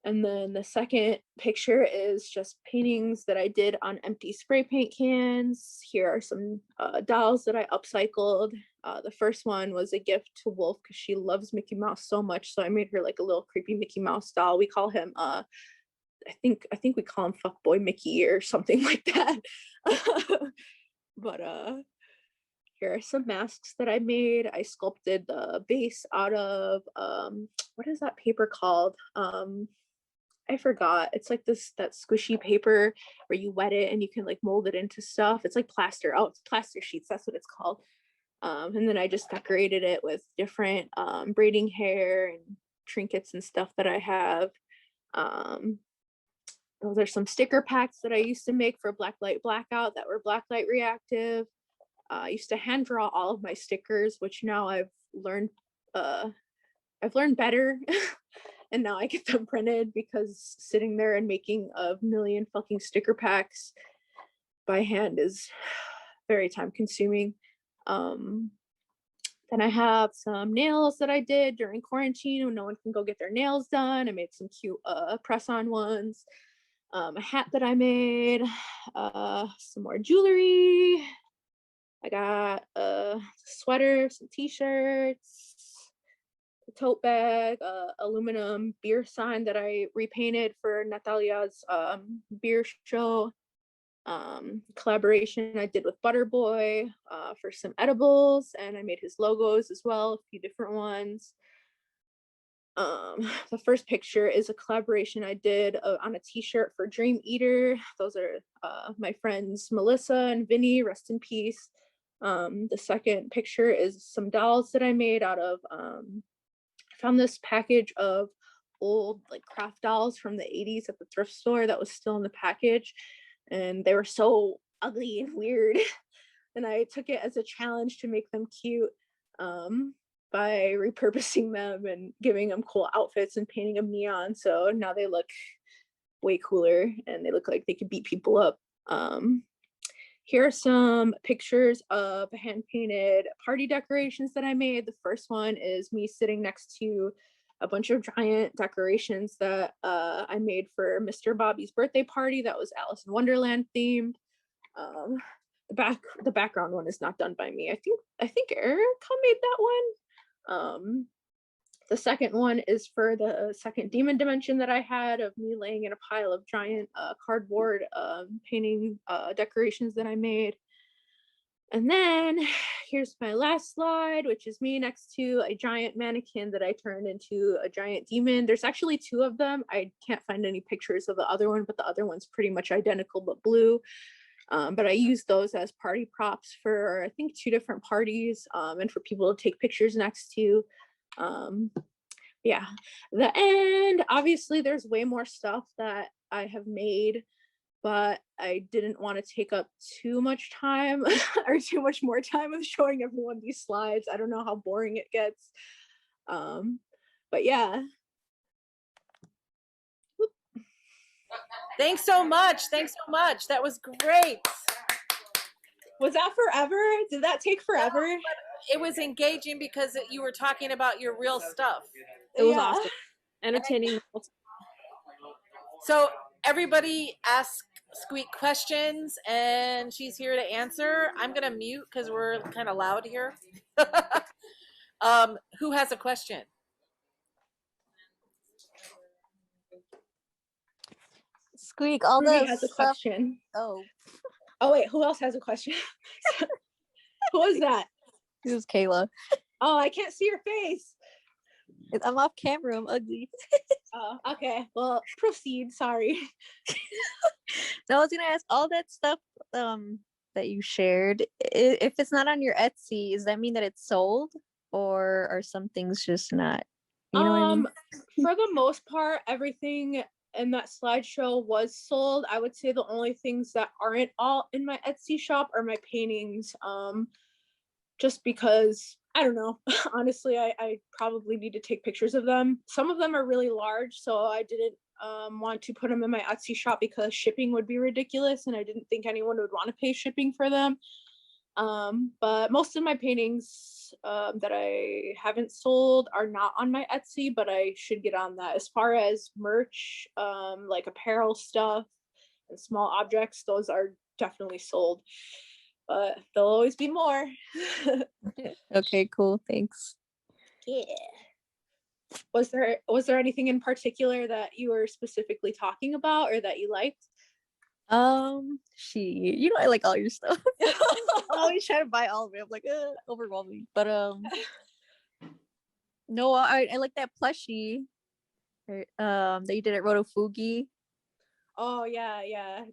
And then the second picture is just paintings that I did on empty spray paint cans. Here are some dolls that I upcycled. The first one was a gift to Wolf because she loves Mickey Mouse so much. So I made her like a little creepy Mickey Mouse doll. We call him I think we call him Fuckboy Mickey or something like that. But here are some masks that I made. I sculpted the base out of what is that paper called? I forgot. It's like that squishy paper where you wet it and you can like mold it into stuff. It's like plaster. Oh, it's plaster sheets. That's what it's called. And then I just decorated it with different braiding hair and trinkets and stuff that I have. Those are some sticker packs that I used to make for Blacklight Blackout that were blacklight reactive. I used to hand draw all of my stickers, which now I've learned better. And now I get them printed because sitting there and making a million fucking sticker packs by hand is very time consuming. Then I have some nails that I did during quarantine when no one can go get their nails done. I made some cute press-on ones. A hat that I made, some more jewelry. I got a sweater, some t-shirts, a tote bag, aluminum beer sign that I repainted for Natalia's beer show. Collaboration I did with Butterboy for some edibles, and I made his logos as well, a few different ones. The first picture is a collaboration I did on a t-shirt for Dream Eater. Those are my friends Melissa and Vinny, rest in peace. The second picture is some dolls that I made out of I found this package of old like craft dolls from the 80s at the thrift store that was still in the package, and they were so ugly and weird. And I took it as a challenge to make them cute by repurposing them and giving them cool outfits and painting them neon. So now they look way cooler and they look like they could beat people up. here are some pictures of hand-painted party decorations that I made. The first one is me sitting next to a bunch of giant decorations that I made for Mr. Bobby's birthday party that was Alice in Wonderland themed. The background one is not done by me. I think Erica made that one. The second one is for the second demon dimension that I had of me laying in a pile of giant cardboard painting decorations that I made. And then here's my last slide, which is me next to a giant mannequin that I turned into a giant demon. There's actually two of them. I can't find any pictures of the other one, but the other one's pretty much identical but blue. But I used those as party props for, I think, 2 different parties and for people to take pictures next to. Yeah, the end. Obviously, there's way more stuff that I have made, but I didn't want to take up too much time or too much more time of showing everyone these slides. I don't know how boring it gets. But yeah. Thanks so much. Thanks so much. That was great. Was that forever? Did that take forever? It was engaging because you were talking about your real stuff. It was awesome. Entertaining. So everybody ask Squeak questions and she's here to answer. I'm going to mute because we're kind of loud here. Who has a question? Squeak, all Ruby the has a stuff. question. Oh, wait, who else has a question? Who was that? this is Kayla. Oh, I can't see your face. I'm off camera. I'm ugly. Oh, okay. Well, proceed. Sorry. No, I was gonna ask all that stuff that you shared. If it's not on your Etsy, does that mean that it's sold, or are some things just not? You know what I mean? For the most part, everything in that slideshow was sold. I would say the only things that aren't all in my Etsy shop are my paintings. Just because, I don't know, honestly, I probably need to take pictures of them. Some of them are really large, so I didn't want to put them in my Etsy shop because shipping would be ridiculous and I didn't think anyone would want to pay shipping for them. But most of my paintings that I haven't sold are not on my Etsy, but I should get on that. As far as merch, like apparel stuff and small objects, those are definitely sold. But there'll always be more. Okay, cool. Thanks. Yeah. Was there anything in particular that you were specifically talking about or that you liked? You know I like all your stuff. I always try to buy all of it. I'm like, overwhelming. But no, I like that plushie. That you did at Rotofugi. Oh yeah,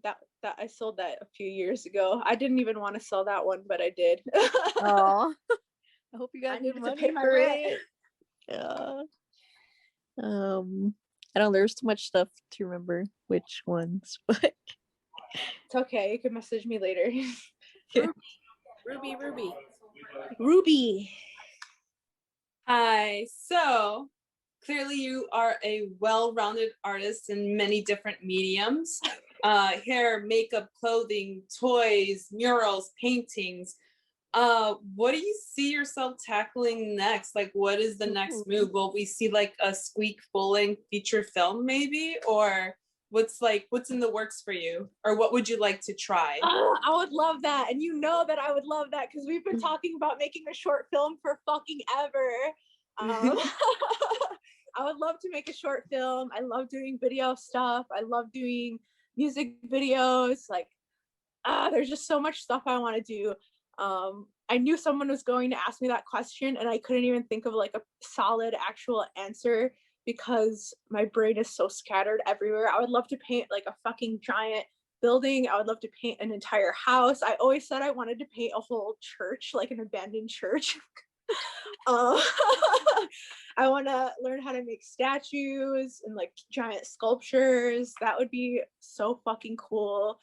that I sold that a few years ago. I didn't even want to sell that one, but I did. Oh, I hope you got I good needed to money pay my for rent. it. Yeah. I don't know, there's too much stuff to remember which ones, but It's okay. You can message me later. Ruby. Hi. So clearly you are a well-rounded artist in many different mediums. Hair, makeup, clothing, toys, murals, paintings. What do you see yourself tackling next? Like, what is the next move? Will we see like a Squeak full-length feature film maybe? Or what's in the works for you? Or what would you like to try? I would love that. And you know that I would love that because we've been talking about making a short film for fucking ever. I would love to make a short film. I love doing video stuff. I love doing music videos. Like, there's just so much stuff I want to do. I knew someone was going to ask me that question and I couldn't even think of like a solid actual answer because my brain is so scattered everywhere. I would love to paint like a fucking giant building. I would love to paint an entire house. I always said I wanted to paint a whole church, like an abandoned church. I want to learn how to make statues and like giant sculptures. That would be so fucking cool.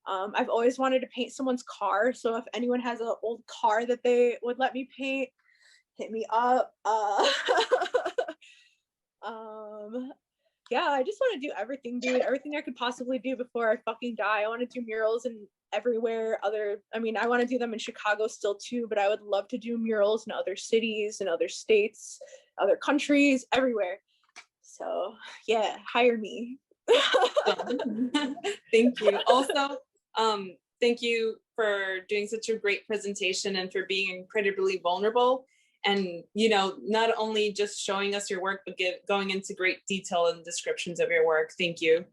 I've always wanted to paint someone's car. So if anyone has an old car that they would let me paint, hit me up. yeah, I just want to do everything, dude. Everything I could possibly do before I fucking die. I want to do murals in everywhere. I mean, I want to do them in Chicago still too, but I would love to do murals in other cities, in other states, other countries, everywhere. So yeah, hire me. Thank you. Also, thank you for doing such a great presentation and for being incredibly vulnerable. And, you know, not only just showing us your work, but going into great detail and descriptions of your work. Thank you.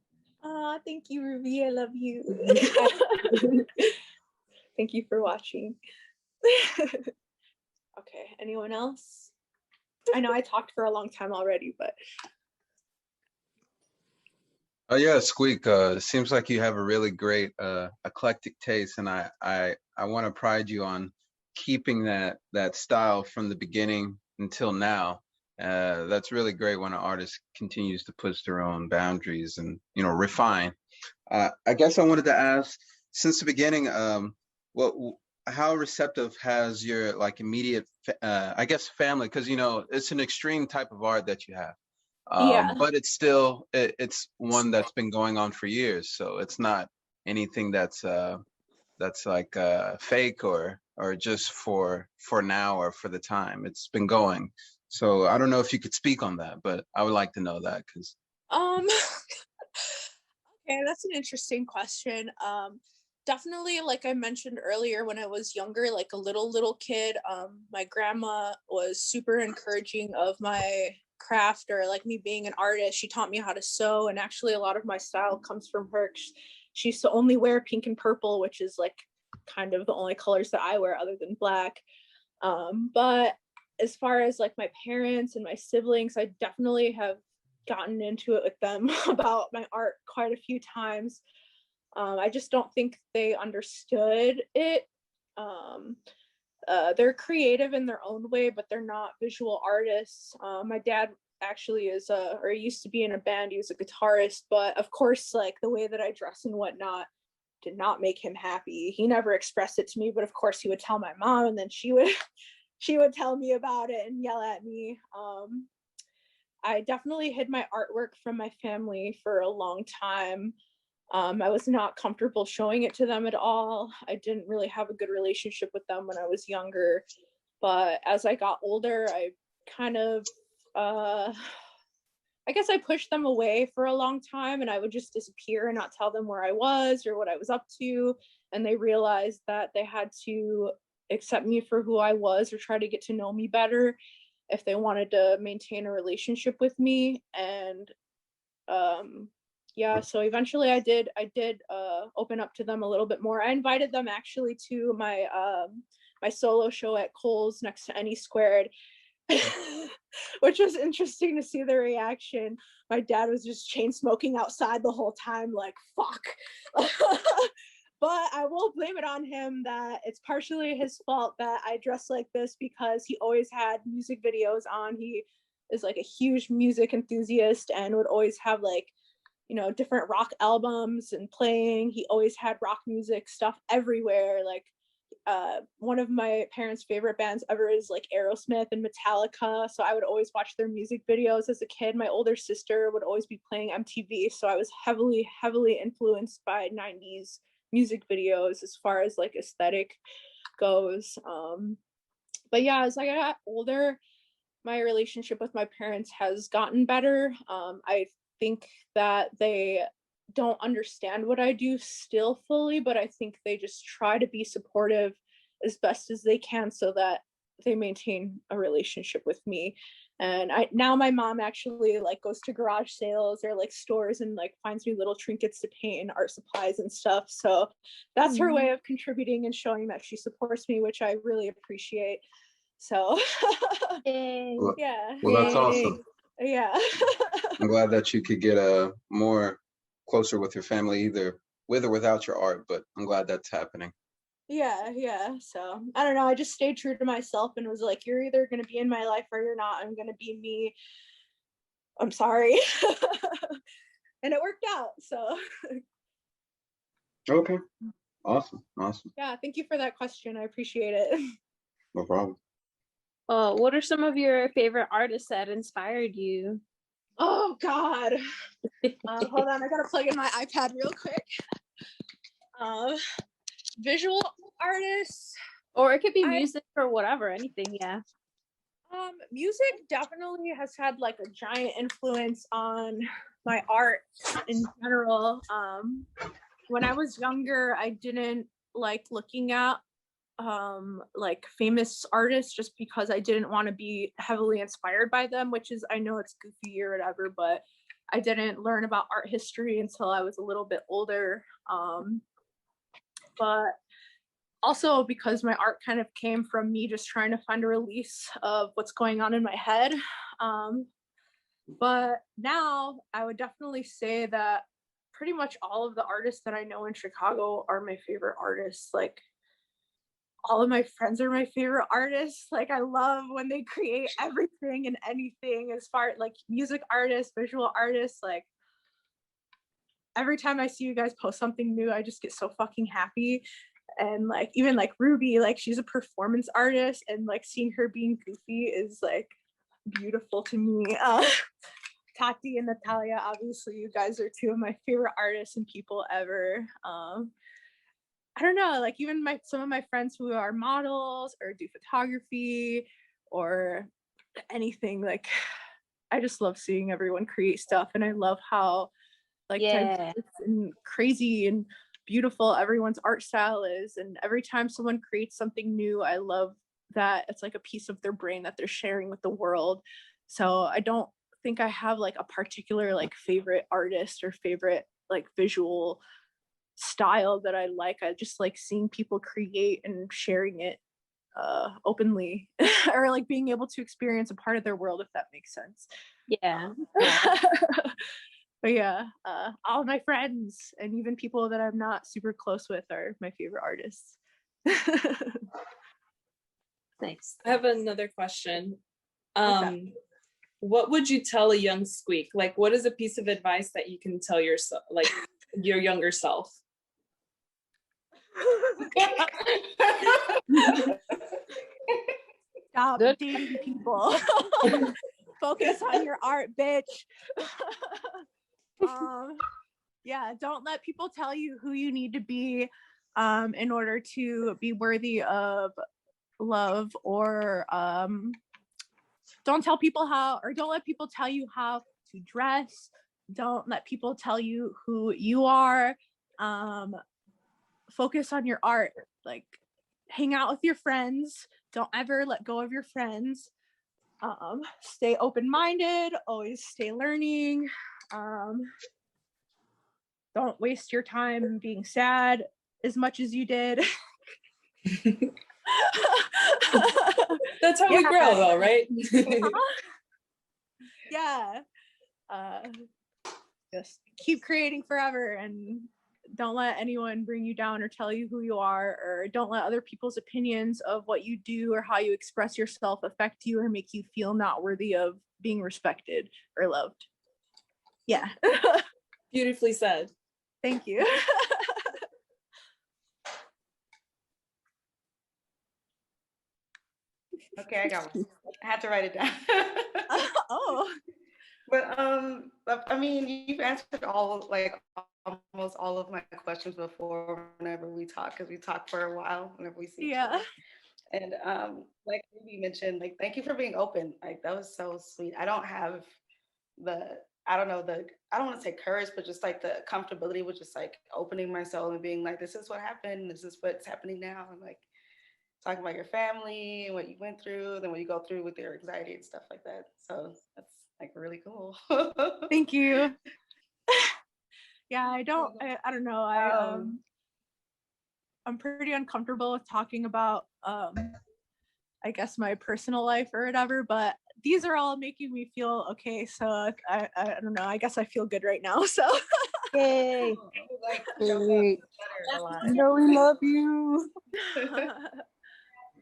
Thank you, Ruby. I love you. Thank you for watching. Okay, anyone else? I know I talked for a long time already, but. Oh yeah, Squeak. It seems like you have a really great eclectic taste, and I want to pride you on keeping that style from the beginning until now. That's really great when an artist continues to push their own boundaries and, you know, refine. I guess I wanted to ask, since the beginning, how receptive has your like immediate, I guess, family? Because, you know, it's an extreme type of art that you have. Yeah. But it's still it's one that's been going on for years, so it's not anything that's like fake or just for now or for the time. It's been going. So I don't know if you could speak on that, but I would like to know that because Okay, that's an interesting question. Definitely, like I mentioned earlier, when I was younger, like a little kid, my grandma was super encouraging of my craft or like me being an artist. She taught me how to sew, and actually a lot of my style comes from her. She used to only wear pink and purple, which is like kind of the only colors that I wear other than black. But as far as like my parents and my siblings, I definitely have gotten into it with them about my art quite a few times. I just don't think they understood it. They're creative in their own way, but they're not visual artists. My dad actually is or he used to be in a band. He was a guitarist, but of course, like the way that I dress and whatnot did not make him happy. He never expressed it to me, but of course he would tell my mom, and then she would tell me about it and yell at me. I definitely hid my artwork from my family for a long time. I was not comfortable showing it to them at all. I didn't really have a good relationship with them when I was younger. But as I got older, I kind of, I guess I pushed them away for a long time, and I would just disappear and not tell them where I was or what I was up to. And they realized that they had to accept me for who I was or try to get to know me better if they wanted to maintain a relationship with me. And yeah, so eventually I did open up to them a little bit more. I invited them actually to my my solo show at Kohl's next to AnySquared, which was interesting to see the reaction. My dad was just chain smoking outside the whole time, like fuck. But I will blame it on him that it's partially his fault that I dress like this, because he always had music videos on. He is like a huge music enthusiast and would always have like, you know, different rock albums and playing. He always had rock music stuff everywhere. Like one of my parents' favorite bands ever is like Aerosmith and Metallica. So I would always watch their music videos as a kid. My older sister would always be playing MTV. So I was heavily influenced by 90s music videos as far as like aesthetic goes. But yeah, as I got older, my relationship with my parents has gotten better. I think that they don't understand what I do still fully, but I think they just try to be supportive as best as they can so that they maintain a relationship with me. And now my mom actually like goes to garage sales or like stores and like finds me little trinkets to paint and art supplies and stuff. So that's her way of contributing and showing that she supports me, which I really appreciate. So well, yeah. that's awesome. Yeah. I'm glad that you could get more closer with your family, either with or without your art, but I'm glad that's happening. Yeah. So I don't know. I just stayed true to myself and was like, you're either going to be in my life or you're not. I'm going to be me. I'm sorry. And it worked out. So. Okay. Awesome. Yeah. Thank you for that question. I appreciate it. No problem. What are some of your favorite artists that inspired you? Oh God. Hold on, I gotta plug in my iPad real quick. Visual artists. Or it could be I- music or whatever, anything, yeah. Music definitely has had like a giant influence on my art in general. When I was younger, I didn't like looking at like famous artists just because I didn't want to be heavily inspired by them, which is, I know it's goofy or whatever, but I didn't learn about art history until I was a little bit older. But also because my art kind of came from me just trying to find a release of what's going on in my head. But now I would definitely say that pretty much all of the artists that I know in Chicago are my favorite artists. Like all of my friends are my favorite artists. Like I love when they create everything and anything as far like music artists, visual artists. Like every time I see you guys post something new, I just get so fucking happy. And like even like Ruby, like she's a performance artist, and like seeing her being goofy is like beautiful to me. Tati and Natalia, obviously you guys are two of my favorite artists and people ever. I don't know, like even some of my friends who are models or do photography or anything, like I just love seeing everyone create stuff, and I love how like diverse and crazy and beautiful everyone's art style is. And every time someone creates something new, I love that it's like a piece of their brain that they're sharing with the world. So I don't think I have like a particular like favorite artist or favorite like visual style that I like. I just like seeing people create and sharing it openly or like being able to experience a part of their world, if that makes sense. Yeah. But yeah, all my friends and even people that I'm not super close with are my favorite artists. Thanks. I have another question. What's up? What would you tell a young Squeak? Like, what is a piece of advice that you can tell yourself, like your younger self? Stop Good. dating people. Focus on your art, bitch. Yeah, don't let people tell you who you need to be in order to be worthy of love, or don't let people tell you how to dress. Don't let people tell you who you are. Focus on your art. Like hang out with your friends. Don't ever let go of your friends. Stay open-minded, always stay learning. Don't waste your time being sad as much as you did. That's how we grow, though, right? Yeah. Just keep creating forever, and don't let anyone bring you down or tell you who you are, or don't let other people's opinions of what you do or how you express yourself affect you or make you feel not worthy of being respected or loved. Yeah. Beautifully said. Thank you. Okay, I got one. I had to write it down. Oh. But I mean, you've answered almost all of my questions before whenever we talk, because we talk for a while whenever we see each other. And like you mentioned, like thank you for being open. Like that was so sweet. I don't have I don't want to say courage, but just like the comfortability with just like opening myself and being like, this is what happened, this is what's happening now. And like talking about your family and what you went through, then what you go through with your anxiety and stuff like that. So that's like really cool. Thank you. Yeah, I don't know. I'm pretty uncomfortable with talking about I guess my personal life or whatever, but these are all making me feel okay. So I don't know. I guess I feel good right now. So Yay. Like, Great. a lot. No, we love you.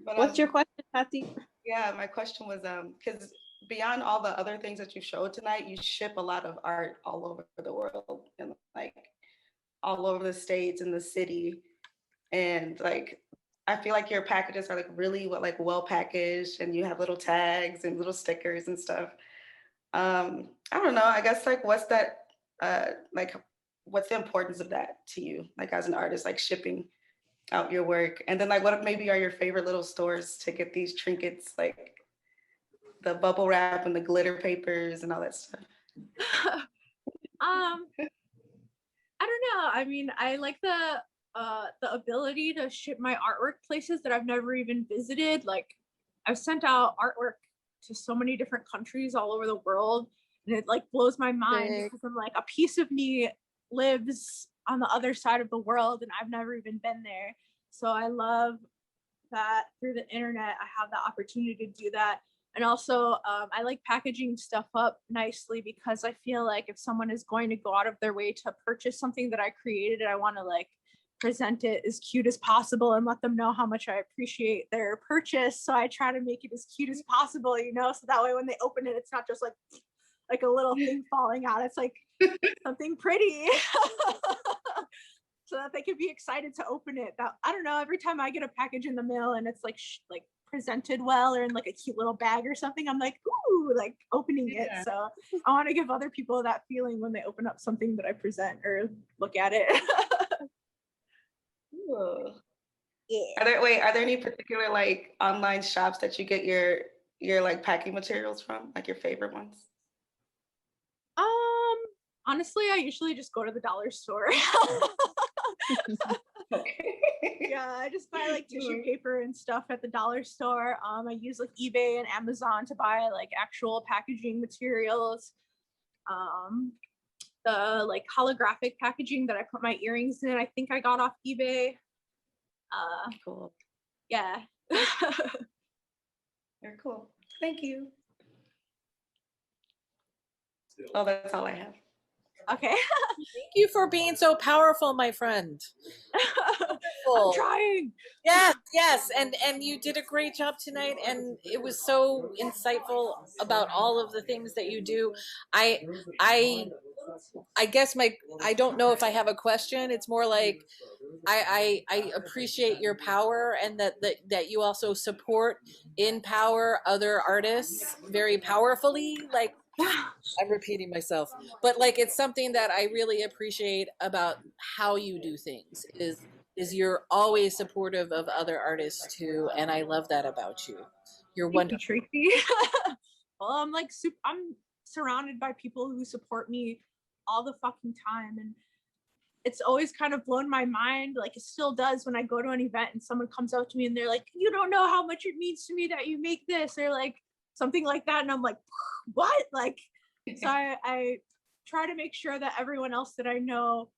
But, What's your question, Tati? yeah, my question was because beyond all the other things that you showed tonight, you ship a lot of art all over the world and like all over the states and the city. And like I feel like your packages are like really well packaged, and you have little tags and little stickers and stuff. I don't know, I guess like what's that, like what's the importance of that to you, like as an artist, like shipping out your work? And then like what maybe are your favorite little stores to get these trinkets, like the bubble wrap and the glitter papers and all that stuff? I don't know. I mean, I like the ability to ship my artwork places that I've never even visited. Like, I've sent out artwork to so many different countries all over the world, and it like blows my mind because I'm like, a piece of me lives on the other side of the world, and I've never even been there. So I love that through the internet, I have the opportunity to do that. And also, I like packaging stuff up nicely because I feel like if someone is going to go out of their way to purchase something that I created, I want to like present it as cute as possible and let them know how much I appreciate their purchase. So I try to make it as cute as possible, you know, so that way when they open it, it's not just like a little thing falling out. It's like something pretty. So that they could be excited to open it. That, I don't know, every time I get a package in the mail and it's like presented well or in like a cute little bag or something, I'm like, ooh, like opening it. So I want to give other people that feeling when they open up something that I present or look at it. Yeah. Are there any particular like online shops that you get your like packing materials from, like your favorite ones? Honestly, I usually just go to the dollar store. Okay. Yeah, I just buy like tissue paper and stuff at the dollar store. I use like eBay and Amazon to buy like actual packaging materials. The like holographic packaging that I put my earrings in, I think I got off eBay. Cool. Yeah. Very cool. Thank you. Oh, that's all I have. Okay. Thank you for being so powerful, my friend. I'm trying. Yes, and you did a great job tonight, and it was so insightful about all of the things that you do. I guess I don't know if I have a question. It's more like I appreciate your power, and that you also support, empower other artists very powerfully. Like, I'm repeating myself, but like it's something that I really appreciate about how you do things is you're always supportive of other artists too, and I love that about you. You're wonderful. Thank you, Tracy. Well, I'm surrounded by people who support me all the fucking time, and it's always kind of blown my mind, like it still does when I go to an event and someone comes up to me and they're like, you don't know how much it means to me that you make this, or like something like that, and I'm like, what? Like, so I try to make sure that everyone else that I know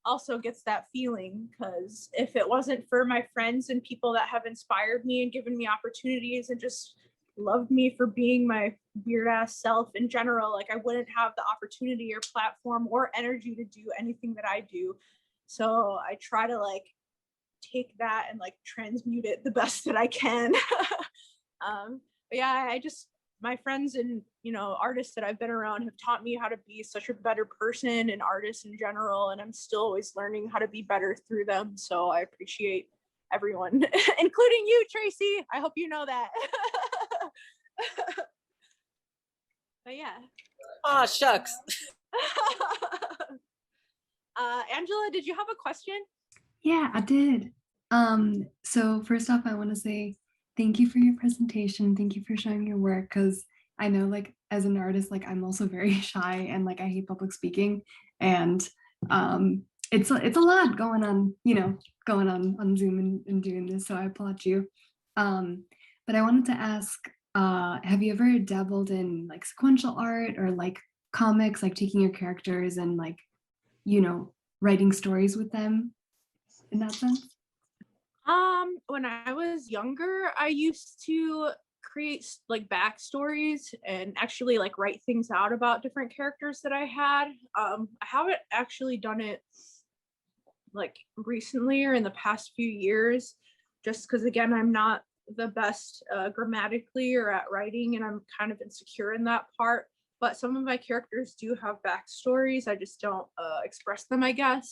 also gets that feeling, because if it wasn't for my friends and people that have inspired me and given me opportunities and just loved me for being my weird ass self in general, like I wouldn't have the opportunity or platform or energy to do anything that I do. So I try to like take that and like transmute it the best that I can. But yeah, my friends and, you know, artists that I've been around have taught me how to be such a better person and artist in general, and I'm still always learning how to be better through them. So I appreciate everyone, including you, Tracy. I hope you know that. But yeah. Aw, shucks. Angela, did you have a question? Yeah, I did. So first off, I want to say thank you for your presentation. Thank you for showing your work, because I know like as an artist, like I'm also very shy and like I hate public speaking, and it's a lot going on, you know, going on Zoom and doing this. So I applaud you. But I wanted to ask, have you ever dabbled in like sequential art or like comics, like taking your characters and like, you know, writing stories with them in that sense? When I was younger, I used to create like backstories and actually like write things out about different characters that I had. I haven't actually done it like recently or in the past few years, just because again, I'm not the best grammatically or at writing, and I'm kind of insecure in that part. But some of my characters do have backstories. I just don't express them, I guess.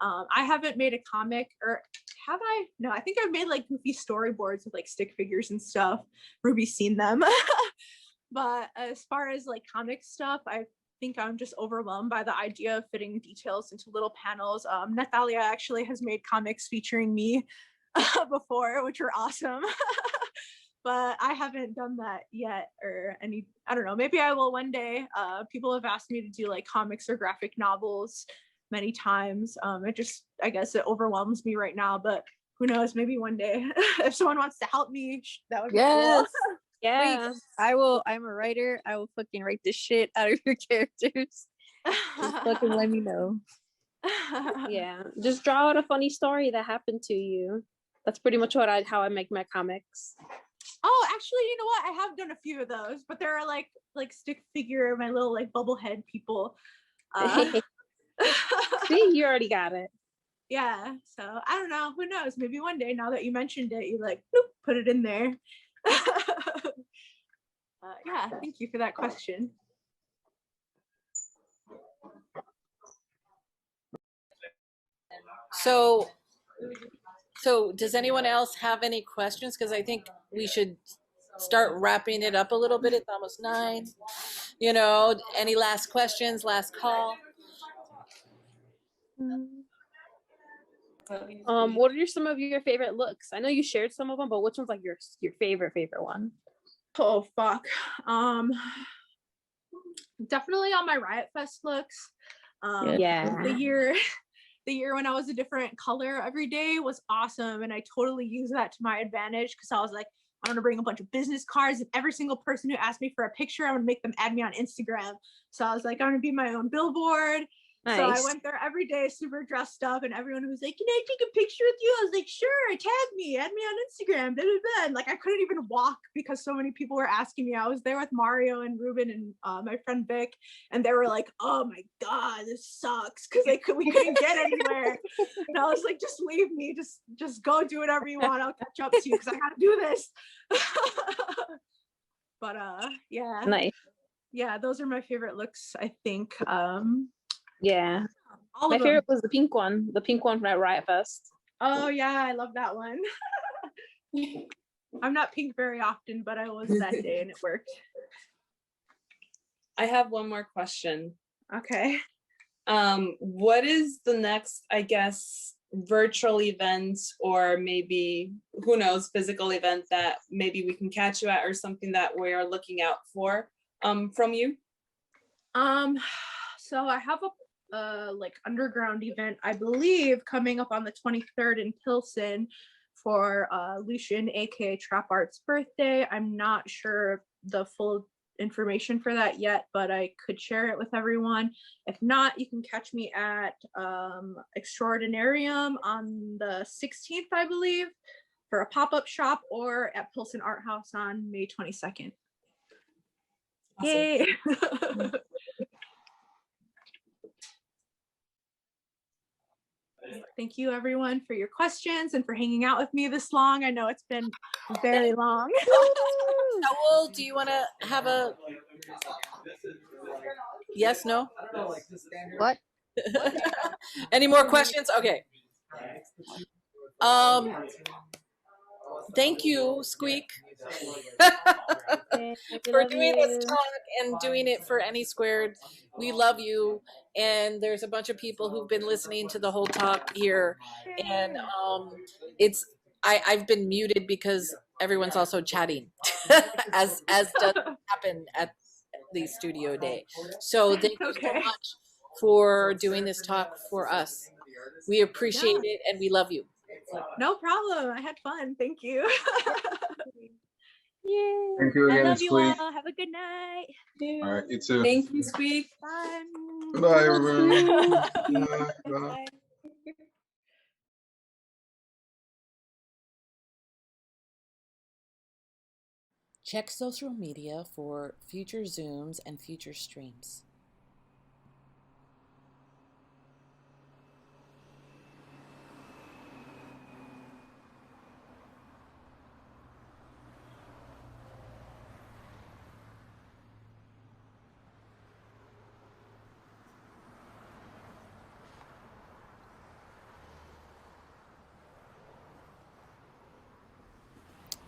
I haven't made a comic, or have I? No, I think I've made like goofy storyboards with like stick figures and stuff. Ruby's seen them. But as far as like comic stuff, I think I'm just overwhelmed by the idea of fitting details into little panels. Natalia actually has made comics featuring me before, which were awesome. But I haven't done that yet, or any, I don't know, maybe I will one day. People have asked me to do like comics or graphic novels many times. I guess it overwhelms me right now, but who knows, maybe one day. If someone wants to help me, that would be Yes. cool. Yeah. I'm a writer. I will fucking write the shit out of your characters. Just fucking let me know. Yeah. Just draw out a funny story that happened to you. That's pretty much how I make my comics. Oh, actually, you know what? I have done a few of those, but there are like stick figure, my little like bubblehead people. See, you already got it. Yeah, so I don't know. Who knows? Maybe one day, now that you mentioned it, you like bloop, put it in there. Yeah, thank you for that question. So does anyone else have any questions? Because I think we should start wrapping it up a little bit. It's almost 9. You know, any last questions, last call? What are some of your favorite looks? I know you shared some of them, but which one's like your favorite one? Oh fuck. Definitely on my Riot Fest looks. Yeah. The year when I was a different color every day was awesome, and I totally used that to my advantage because I was like, I'm gonna bring a bunch of business cards, and every single person who asked me for a picture, I'm gonna make them add me on Instagram. So I was like, I'm gonna be my own billboard. Nice. So I went there every day super dressed up, and everyone was like, can I take a picture with you? I was like, sure, tag me, add me on Instagram, blah, blah, blah. And like I couldn't even walk because so many people were asking me. I was there with Mario and Ruben and my friend Vic, and they were like, oh my God, this sucks, because we couldn't get anywhere. And I was like, just leave me, just go do whatever you want, I'll catch up to you because I gotta do this. But yeah. Nice. Yeah, those are my favorite looks, I think. Yeah. All My of them. favorite was the pink one from at Riot Fest. Oh yeah, I love that one. I'm not pink very often, but I was that day and it worked. I have one more question. Okay. What is the next, I guess, virtual event, or maybe, who knows, physical event that maybe we can catch you at, or something that we are looking out for from you? So I have a like underground event, I believe, coming up on the 23rd in Pilsen for Lucian, aka Trap Art's birthday. I'm not sure the full information for that yet, but I could share it with everyone. If not, you can catch me at Extraordinarium on the 16th, I believe, for a pop-up shop, or at Pilsen Art House on May 22nd. Awesome. Yay! Thank you everyone for your questions and for hanging out with me this long. I know it's been very long. Saul, do you want to have a yes, no? What? Any more questions? Okay. Thank you, Squeak, for doing this talk and doing it for AnySquared. We love you, and there's a bunch of people who've been listening to the whole talk here, and I've been muted because everyone's also chatting, as does happen at the studio day. So thank you so much for doing this talk for us. We appreciate it and we love you. No problem. I had fun. Thank you. Yay. Thank you I again, love you Squeak. all. Have a good night. All right, you too. Thank you, Squeak. Bye. Bye, everyone. Bye. Bye. Check social media for future Zooms and future streams.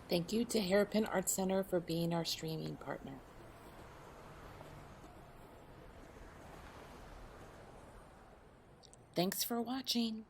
Thank you to Hairpin Art Center for being our streaming partner. Thanks for watching.